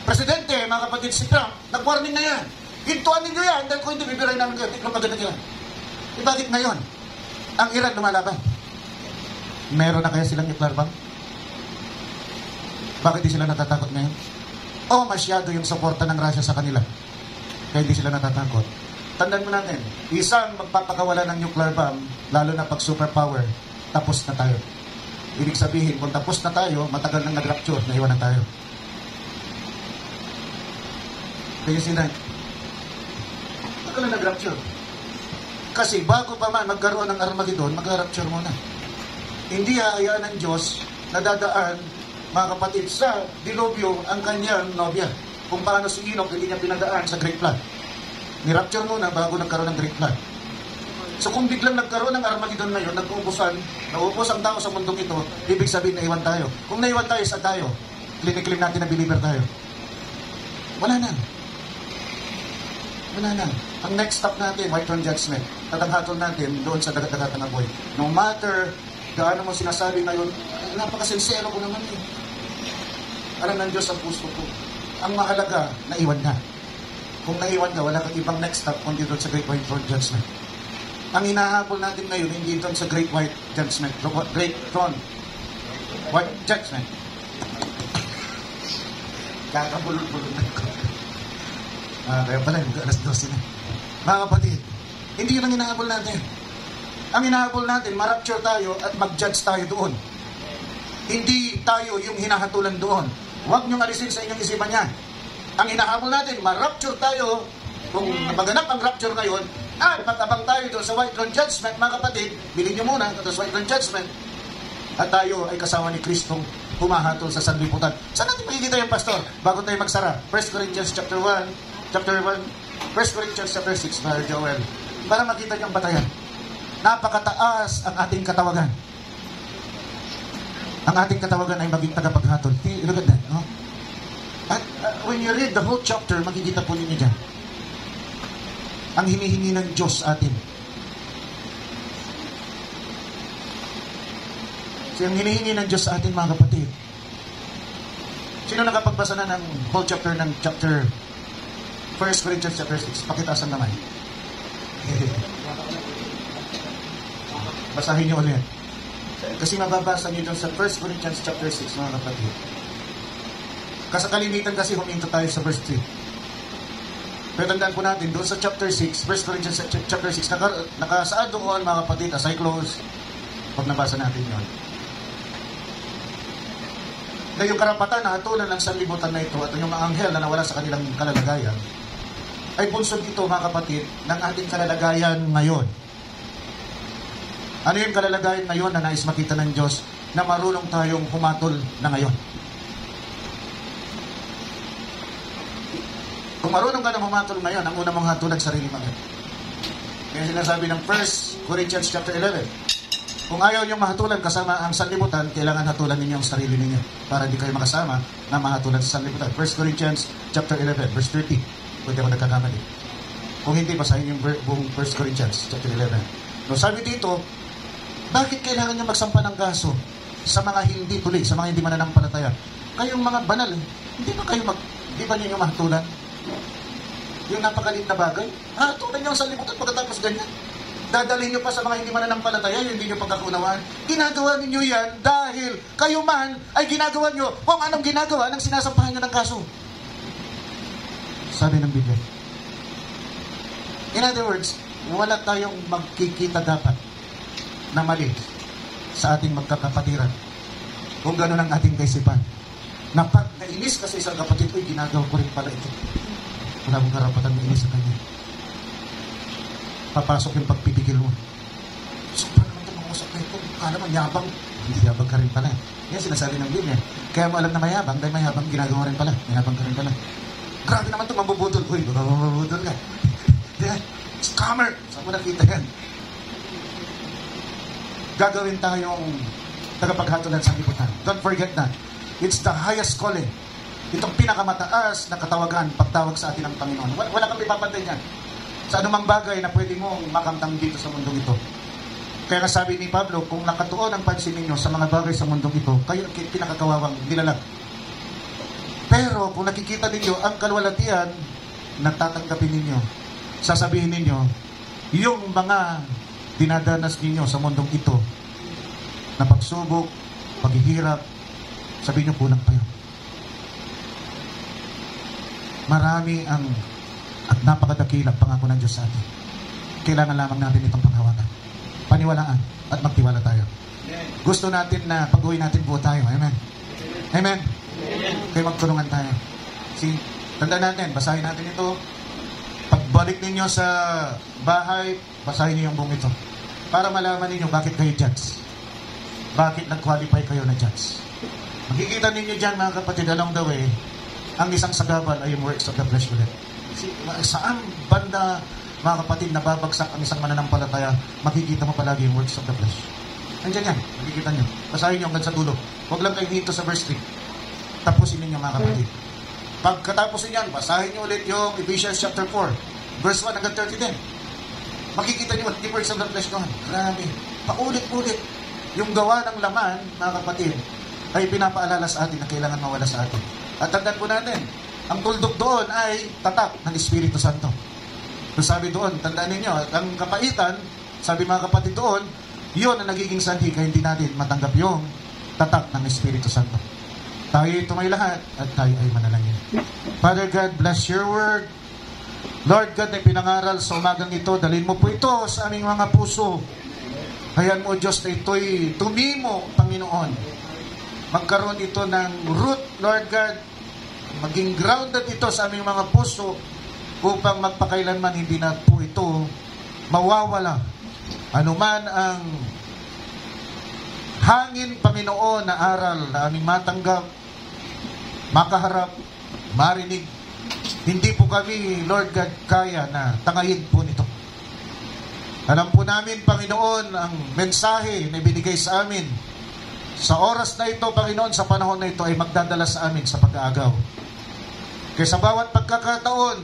presidente, mga kapatid si Trump, nag-warning na yan. Hintuan ninyo yan, dahil kung hindi, bibiray namin kayo. Tiklop agad na yan. Bakit ngayon? Ang Iran lumalaban. Meron na kaya silang nuclear bomb? Bakit di sila natatakot ngayon? O masyado yung suporta ng Russia sa kanila? Kaya hindi sila natatakot. Tandaan mo natin, isang magpapakawala ng nuclear bomb, lalo na pag superpower, tapos na tayo. Ibig sabihin, kung tapos na tayo, matagal nang nag-rapture, naiwan na tayo. Kaya sila, matagal na nag-rapture. Kasi bago pa man magkaroon ng Armageddon, mag-rapture muna. Hindi haayaan ng Diyos na dadaan, mga kapatid, sa dilubyo ang kanyang nobya. Kung paano si Enoch hindi niya pinadaan sa Great Flood. Ni-rapture muna bago nagkaroon ng Great Flood. So kung biglang nagkaroon ng Armageddon ngayon, nauubos ang tao sa mundong ito, ibig sabihin naiwan tayo. Kung naiwan tayo, sa tayo, clinic natin na believer tayo. Wala na. Wala na. Ang next stop natin, white throne judgment. Tatanghatol natin doon sa dagat-dagatan na buhay. No matter gaano mo sinasabi ngayon, napakasinsero ko naman eh. Alam ng Diyos ang puso ko. Ang mahalaga, naiwan na. Kung naiwan ka, wala kang ibang next stop kundi doon sa Great White Throne Judgment. Ang hinahabol natin ngayon, hindi doon sa Great White Judgment. Great Throne White Judgment. Kakabulol-bulol na ko. Kaya pala, alas 12 na. Mga kapatid, hindi yun ang hinahabol natin. Ang hinahabol natin, ma-rapture tayo at mag-judge tayo doon. Hindi tayo yung hinahatulan doon. Huwag niyong alisin sa inyong isipan yan. Ang hinahabol natin, ma-rapture tayo. Kung maganap ang rapture ngayon, at mag-abang tayo doon sa white throne judgment, mga kapatid, bilhin niyo muna ito sa white throne judgment, at tayo ay kasama ni Kristong humahatol sa sanlibutan. Saan natin makikita yung pastor? Bago tayo magsara, 1 Corinthians chapter 1, 1 Corinthians chapter 6, Brother Joel, para makita niyo ang batayan. Napakataas ang ating katawagan. Ang ating katawagan ay maging tagapaghatol. Look at that, no? At when you read the whole chapter, makikita po ninyo dyan ang hinihingi ng Diyos atin. So, ang hinihingi ng Diyos sa atin, mga kapatid. Sino nakapagbasa na ng whole chapter ng chapter 1 Corinthians chapter 6? Pakitaasan naman. Basahin niyo ulit. Kasi mababasa niyo doon sa 1 Corinthians chapter 6, mga kapatid. Kasakalimitan kasi huminto tayo sa verse 3. Pero tandaan po natin, doon sa chapter 6, 1 Corinthians chapter 6, nakasaad doon, mga kapatid, as I close, pag nabasa natin yun. Na yung karapatan na hatulan ng sanlibutan na ito at yung mga anghel na nawala sa kanilang kalalagayan, ay bunsod ito, mga kapatid, ng ating kalalagayan ngayon. Ano yung kalalagayan ngayon na nais makita ng Diyos na marunong tayong humatol na ngayon? Kung marunong ka na humatol ngayon, ang una mong hatulan sarili mo. Kaya sinasabi ng 1 Corinthians chapter 11, kung ayaw niyong mahatulan kasama ang sanlibutan, kailangan hatulan ninyo ang sarili ninyo para di kayo makasama na mahatulan sa sanlibutan. 1 Corinthians chapter 11, verse 30. Pwede ako nagkakamali. Kung hindi, basahin yung buong 1 Corinthians chapter 11. No, sabi dito, bakit kailangan niyo magsampa ng kaso sa mga hindi tuli, sa mga hindi mananampalataya? Kayong mga banal, hindi ba ninyo mahatulan? Yung napakalit na bagay, hatulan niyo ang sanlibutan pagkatapos ganyan. Dadalhin nyo pa sa mga hindi mananampalataya, yung hindi nyo pagkakunawaan. Ginagawa ninyo yan dahil kayo man ay ginagawa nyo kung anong ginagawa ng sinasampahan nyo ng kaso. Sabi ng Biblia. In other words, wala tayong magkikita dapat na mali sa ating magkakapatiran kung gano'n ang ating kaisipan. Na pag nainis ka sa isang kapatid, uy, ginagawa ko rin pala ito. Wala mong karapatan mainis sa kanya. Papasok yung pagpipigil mo. So, paano naman ito mangusap na ito? Kala mo, yabang. Hindi yabang ka rin pala. Yan sinasabi ng Biblia. Kaya mo alam na mayabang, dahil mayabang ginagawa rin pala. Mayabang ka rin pala. Grabe naman ito, mabubudol. Uy, baka mabubudol ka. Yan, scammer. Saan mo nakita yan? Gagawin tayong tagapaghatulan sa liputan. Don't forget that. It's the highest calling. Itong pinakamataas na katawagan, pagtawag sa atin ng Panginoon. Wala kang ipapantay niyan. Sa anumang bagay na pwede mong makamtam dito sa mundong ito. Kaya nga sabi ni Pablo, kung nakatuon ang pansin ninyo sa mga bagay sa mundong ito, kayo pinakakawawang nilalag. Pero kung nakikita ninyo ang kalwalatian, natatanggapin ninyo. Sasabihin ninyo, yung mga dinadanas ninyo sa mundong ito, na pagsubok, paghihirap, sabihin nyo kulang kayo. Marami ang at napakadakilang pangako ng Diyos sa atin. Kailangan lamang natin itong panghawakan. Paniwalaan at magtiwala tayo. Gusto natin na pag-uwi natin buo tayo. Amen? Amen? Kaya magtulungan tayo. See, tandaan natin, basahin natin ito. Pagbalik ninyo sa bahay, basahin niyo yung buong ito. Para malaman ninyo bakit kayo judge. Bakit nag-qualify kayo na judge. Makikita ninyo dyan, mga kapatid, along the way, ang isang sagabal ay yung works of the flesh ulit. Saan banda, mga kapatid, nababagsak ang isang mananampalataya, makikita mo palagi yung works of the flesh. Nandiyan yan, makikita nyo. Basahin nyo hanggang sa dulo. Huwag lang kayo dito sa verse 3. Tapusin ninyo, mga kapatid. Pagkatapos niyan, basahin nyo ulit yung Ephesians chapter 4, verse 1 hanggang 30 din. Makikita nyo the works of the flesh doon. Grabe. Paulit-ulit. Yung gawa ng laman, mga kapatid, ay pinapaalala sa atin na kailangan mawala sa atin. At tandaan po natin, ang tuldok doon ay tatak ng Espiritu Santo. So sabi doon, tandaan ninyo, ang kapaitan, sabi mga kapatid doon, yun ang nagiging sanhi kaya hindi natin matanggap yung tatak ng Espiritu Santo. Tayo tumay lahat at tayo ay manalangin. Father God, bless your word. Lord God, na pinangaral sa umagang ito, dalhin mo po ito sa aming mga puso. Hayaan mo, Diyos, na ito'y tumimo, Panginoon. Magkaroon ito ng root, Lord God. Maging grounded ito sa aming mga puso upang magpakailanman hindi na po ito mawawala. Anuman ang hangin, Panginoon, na aral na aming matanggap, makaharap, marinig, hindi po kami, Lord God, kaya na tangayin po nito. Alam po namin, Panginoon, ang mensahe na binigay sa amin sa oras na ito, Panginoon, sa panahon na ito ay magdadala sa amin sa pag-aagaw. Kaya sa bawat pagkakataon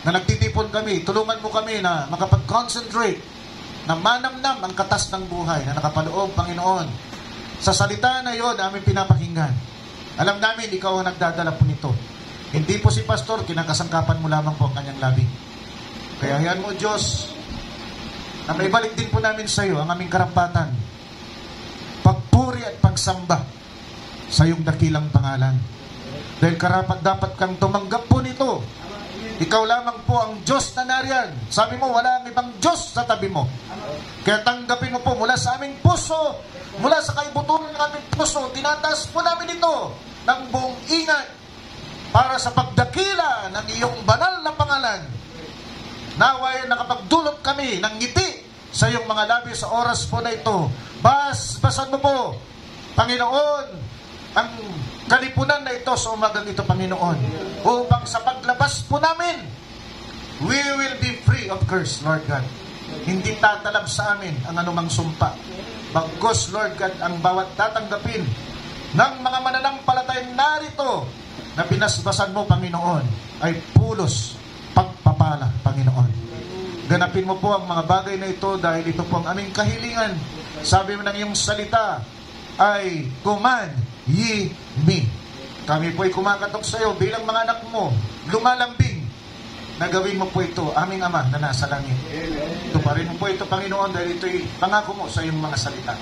na nagtitipon kami, tulungan mo kami na makapag-concentrate, na manamnam ang katas ng buhay na nakapaloob, Panginoon, sa salita na yon na aming pinapakinggan. Alam namin, ikaw ang nagdadala po nito. Hindi po si Pastor, kinakasangkapan mo lamang po ang kanyang labi. Kaya yan mo, Diyos, na maibalik din po namin sa iyo ang aming karampatan, pagpuri at pagsamba sa iyong dakilang pangalan. Dahil karapat dapat kang tumanggap po nito. Ikaw lamang po ang Diyos na nariyan. Sabi mo, wala ang ibang Diyos sa tabi mo. Kaya tanggapin mo po mula sa aming puso, mula sa kaibuturan ng aming puso, tinataas po namin ito ng buong ingat para sa pagdakila ng iyong banal na pangalan. Naway nakapagdulot kami ng ngiti sa iyong mga labi sa oras po na ito. Basan mo po, Panginoon, ang kalipunan na ito sa umagang ito, Panginoon, upang sa paglabas po namin, we will be free of curse, Lord God. Hindi tatalab sa amin ang anumang sumpa. Bagos, Lord God, ang bawat tatanggapin ng mga mananampalatayang narito na binasbasan mo, Panginoon, ay pulos pagpapala, Panginoon. Ganapin mo po ang mga bagay na ito dahil ito po ang aming kahilingan. Sabi mo ng iyong salita ay, command ye me. Kami po ay kumakatok sa iyo bilang mga anak mo, lumalambing na gawin mo po ito, aming Ama na nasa langit. Ito pa rin mo po ito, Panginoon, dahil ito'y pangako mo sa iyong mga salita.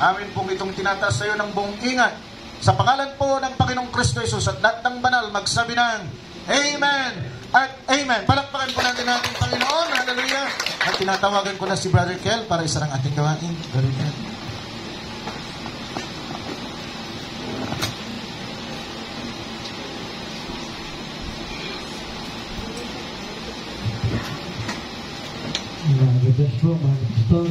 Amin pong itong tinataas sa iyo ng buong ingat. Sa pangalan po ng Panginoong Kristo Jesus at lahat ng banal, magsabi ng Amen at Amen. Palakpakan po natin ating Panginoon. Hallelujah. At tinatawagan ko na si Brother Kel para isa ng ating gawain. Brother Kel. Good po, mga pastor.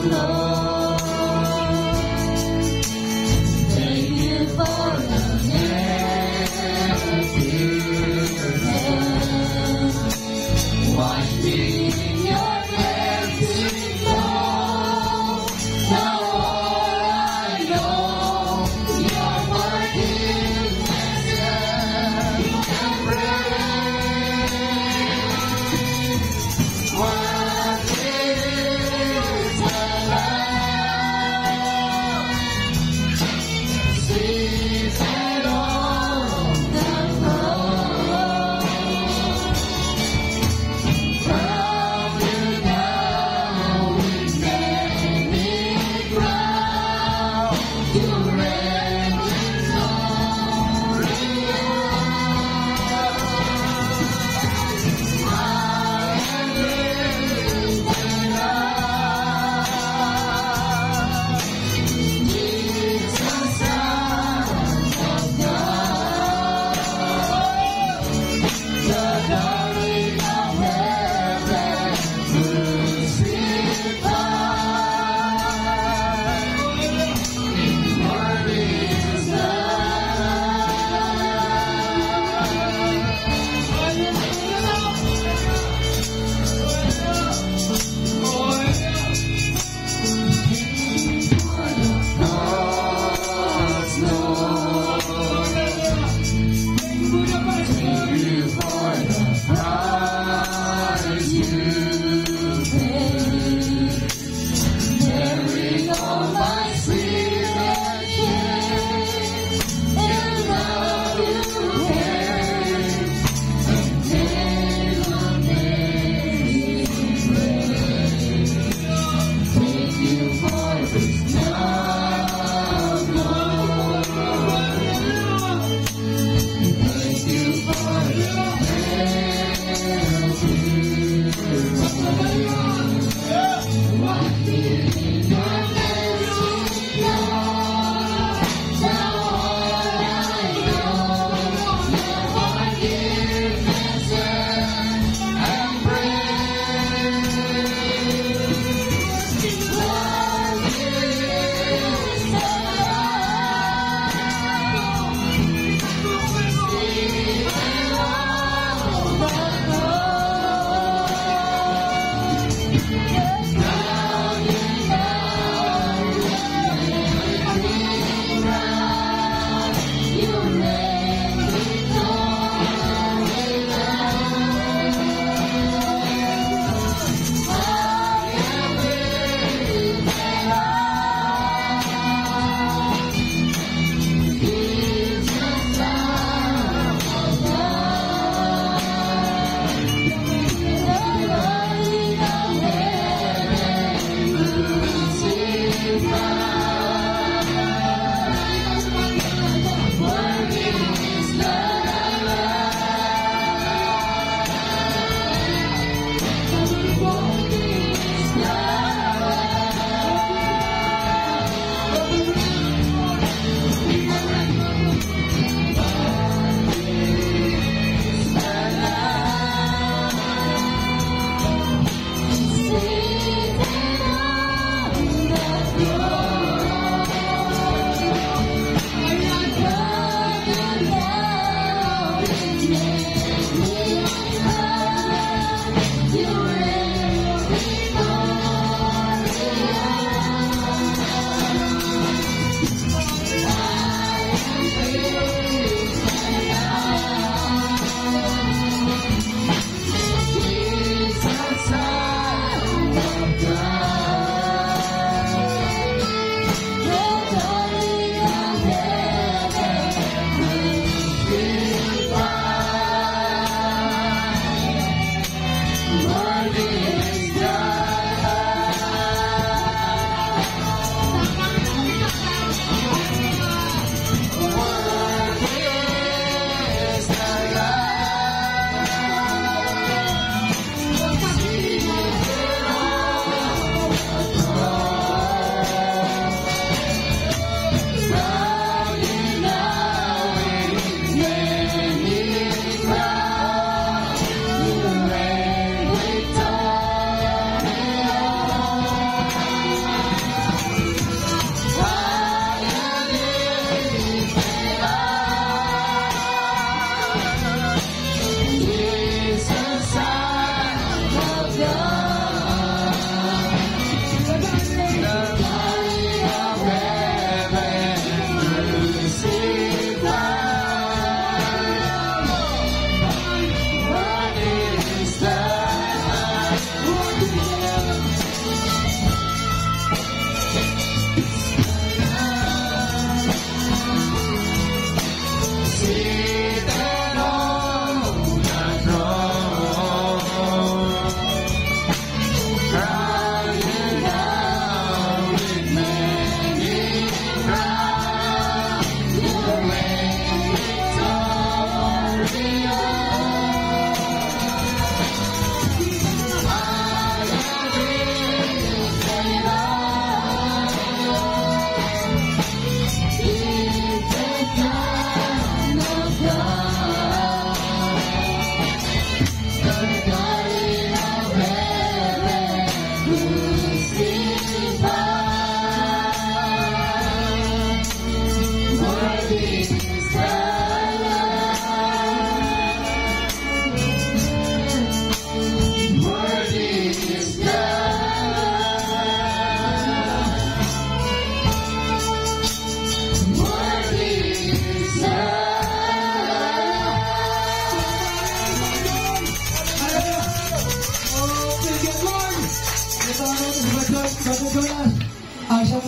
Lord. Thank you for the forgiveness. Wash me in your cleansing flow. Now all I know, your forgiveness and praise. What is the love?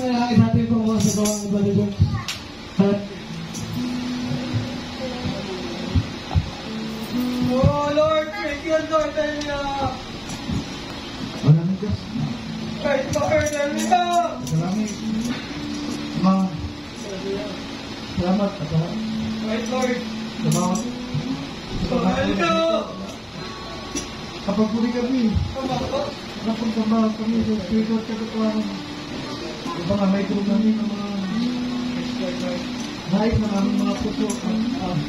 nangyayari sa ating pangwa sa bawang ibalibot. Oh, Lord, thank you, Lord, hallelujah. Maraming Diyos. Kahit Lord, hallelujah. Maraming mga salamat at Kahit Lord, sa bawat hallelujah. kapag puli kami, Tama ko. napagtrabaho kami sa Espiritu at katotohanan. Yung mga may tulog namin ng mga nais ng aming mga puso at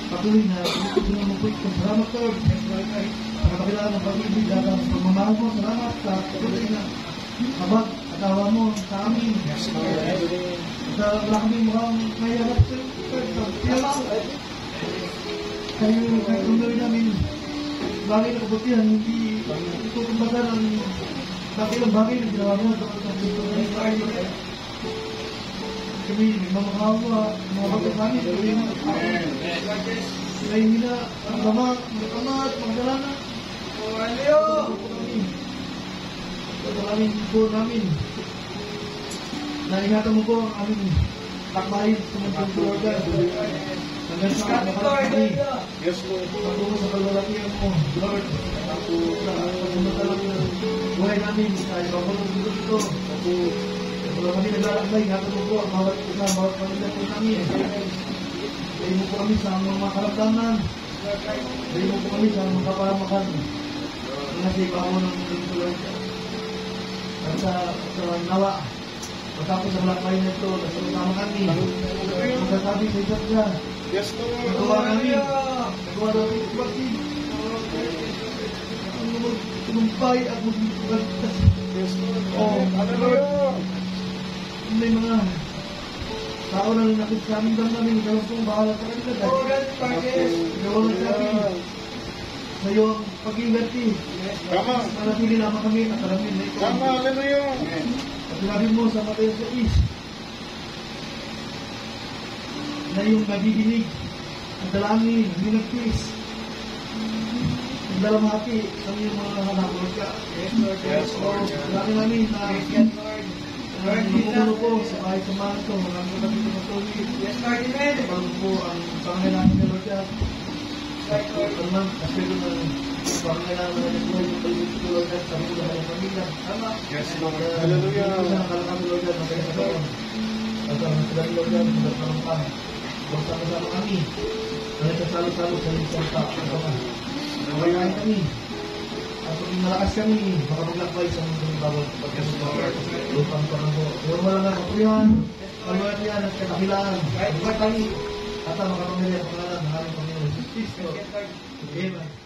patuloy na pinagputunan mo po ito. Salamat, Lord. Sa kapakilaan ng pag-ibig at ang pagmamahal mo. Salamat sa patuloy na habag at awa mo sa amin. Sa wala kami mukhang may harap sa iyo. Kayo kung gawin namin bagay na kabutihan, hindi itutumbasan ang dakilang bagay na ginawa mo sa pagkakas. Kami, mga kawa, mga bagay namin, kami na hindi na ang lama, mga at mga dalanan. Oh, hallelujah. Maraming po namin. Naingatan mo po ang aming takbahin sa mga Lord. Hanggang sa Kahit Lord, hallelujah. Yes, Lord. pagpunta sa kalwalatian mo, Lord. Ako sa pagpunta lang ng buhay namin sa ibang mga dito. Ako, wala kami naglalakbay, ingatan mo po ang bawat isa, bawat pamilya po namin. Dahil mo po kami sa mga karamdaman. Dahil mo po kami sa mga kaparamakan. Nasa ibaw mo ng dito, Lord. At sa nawa, matapos sa lakbay na ito, nasama kami. Magsasabi sa isa't isa. Yes, Lord. Nagawa namin. Nagawa namin sa pagkid. Tumumpay at magpagtas. Yes, Lord. Oh, Hallelujah. may mga tao na nakit sa aming damdamin. Dalang pong bahala sa kanila. Oh, God, Marcus. Nagawa na sa amin. Sa iyo ang pag-iingat. Tama. Manatili lamang kami at alamin na ito. Tama, hallelujah. At sinabi mo sa Mateo 6 na yung nabibinig ang dalangin, hindi nagtis. Ang dalamhati ng iyong mga hanapon ka. Yes, Lord, yes, Lord. Dalangin namin na Yes, Lord. nagpupuno po sa kahit sa mga ito, maraming kapatid na matuloy. Yes, Lord, amen. Bago po ang pangailangan ng Lord God. Right, Lord. Naman, aspiro ng pangailangan ng Lord, yung palibig ko Lord God, sa mga ng pamilya. Tama. Yes, Lord. Sa Hallelujah. nakalakang Lord God, ng kanyang at ang sila Lord God, ng ka. Bersama-sama kami. Mereka selalu-selalu saling serta bersama. Nawayain kami. At pag malakas kami, baka maglakbay sa mga bawat pagkasunod. Lupang panahon. Pero wala na kapulihan, kalwatian at katakilaan. Bukat kami at ang makapamilya pangalan ng aming Panginoon. Kristo. Amen.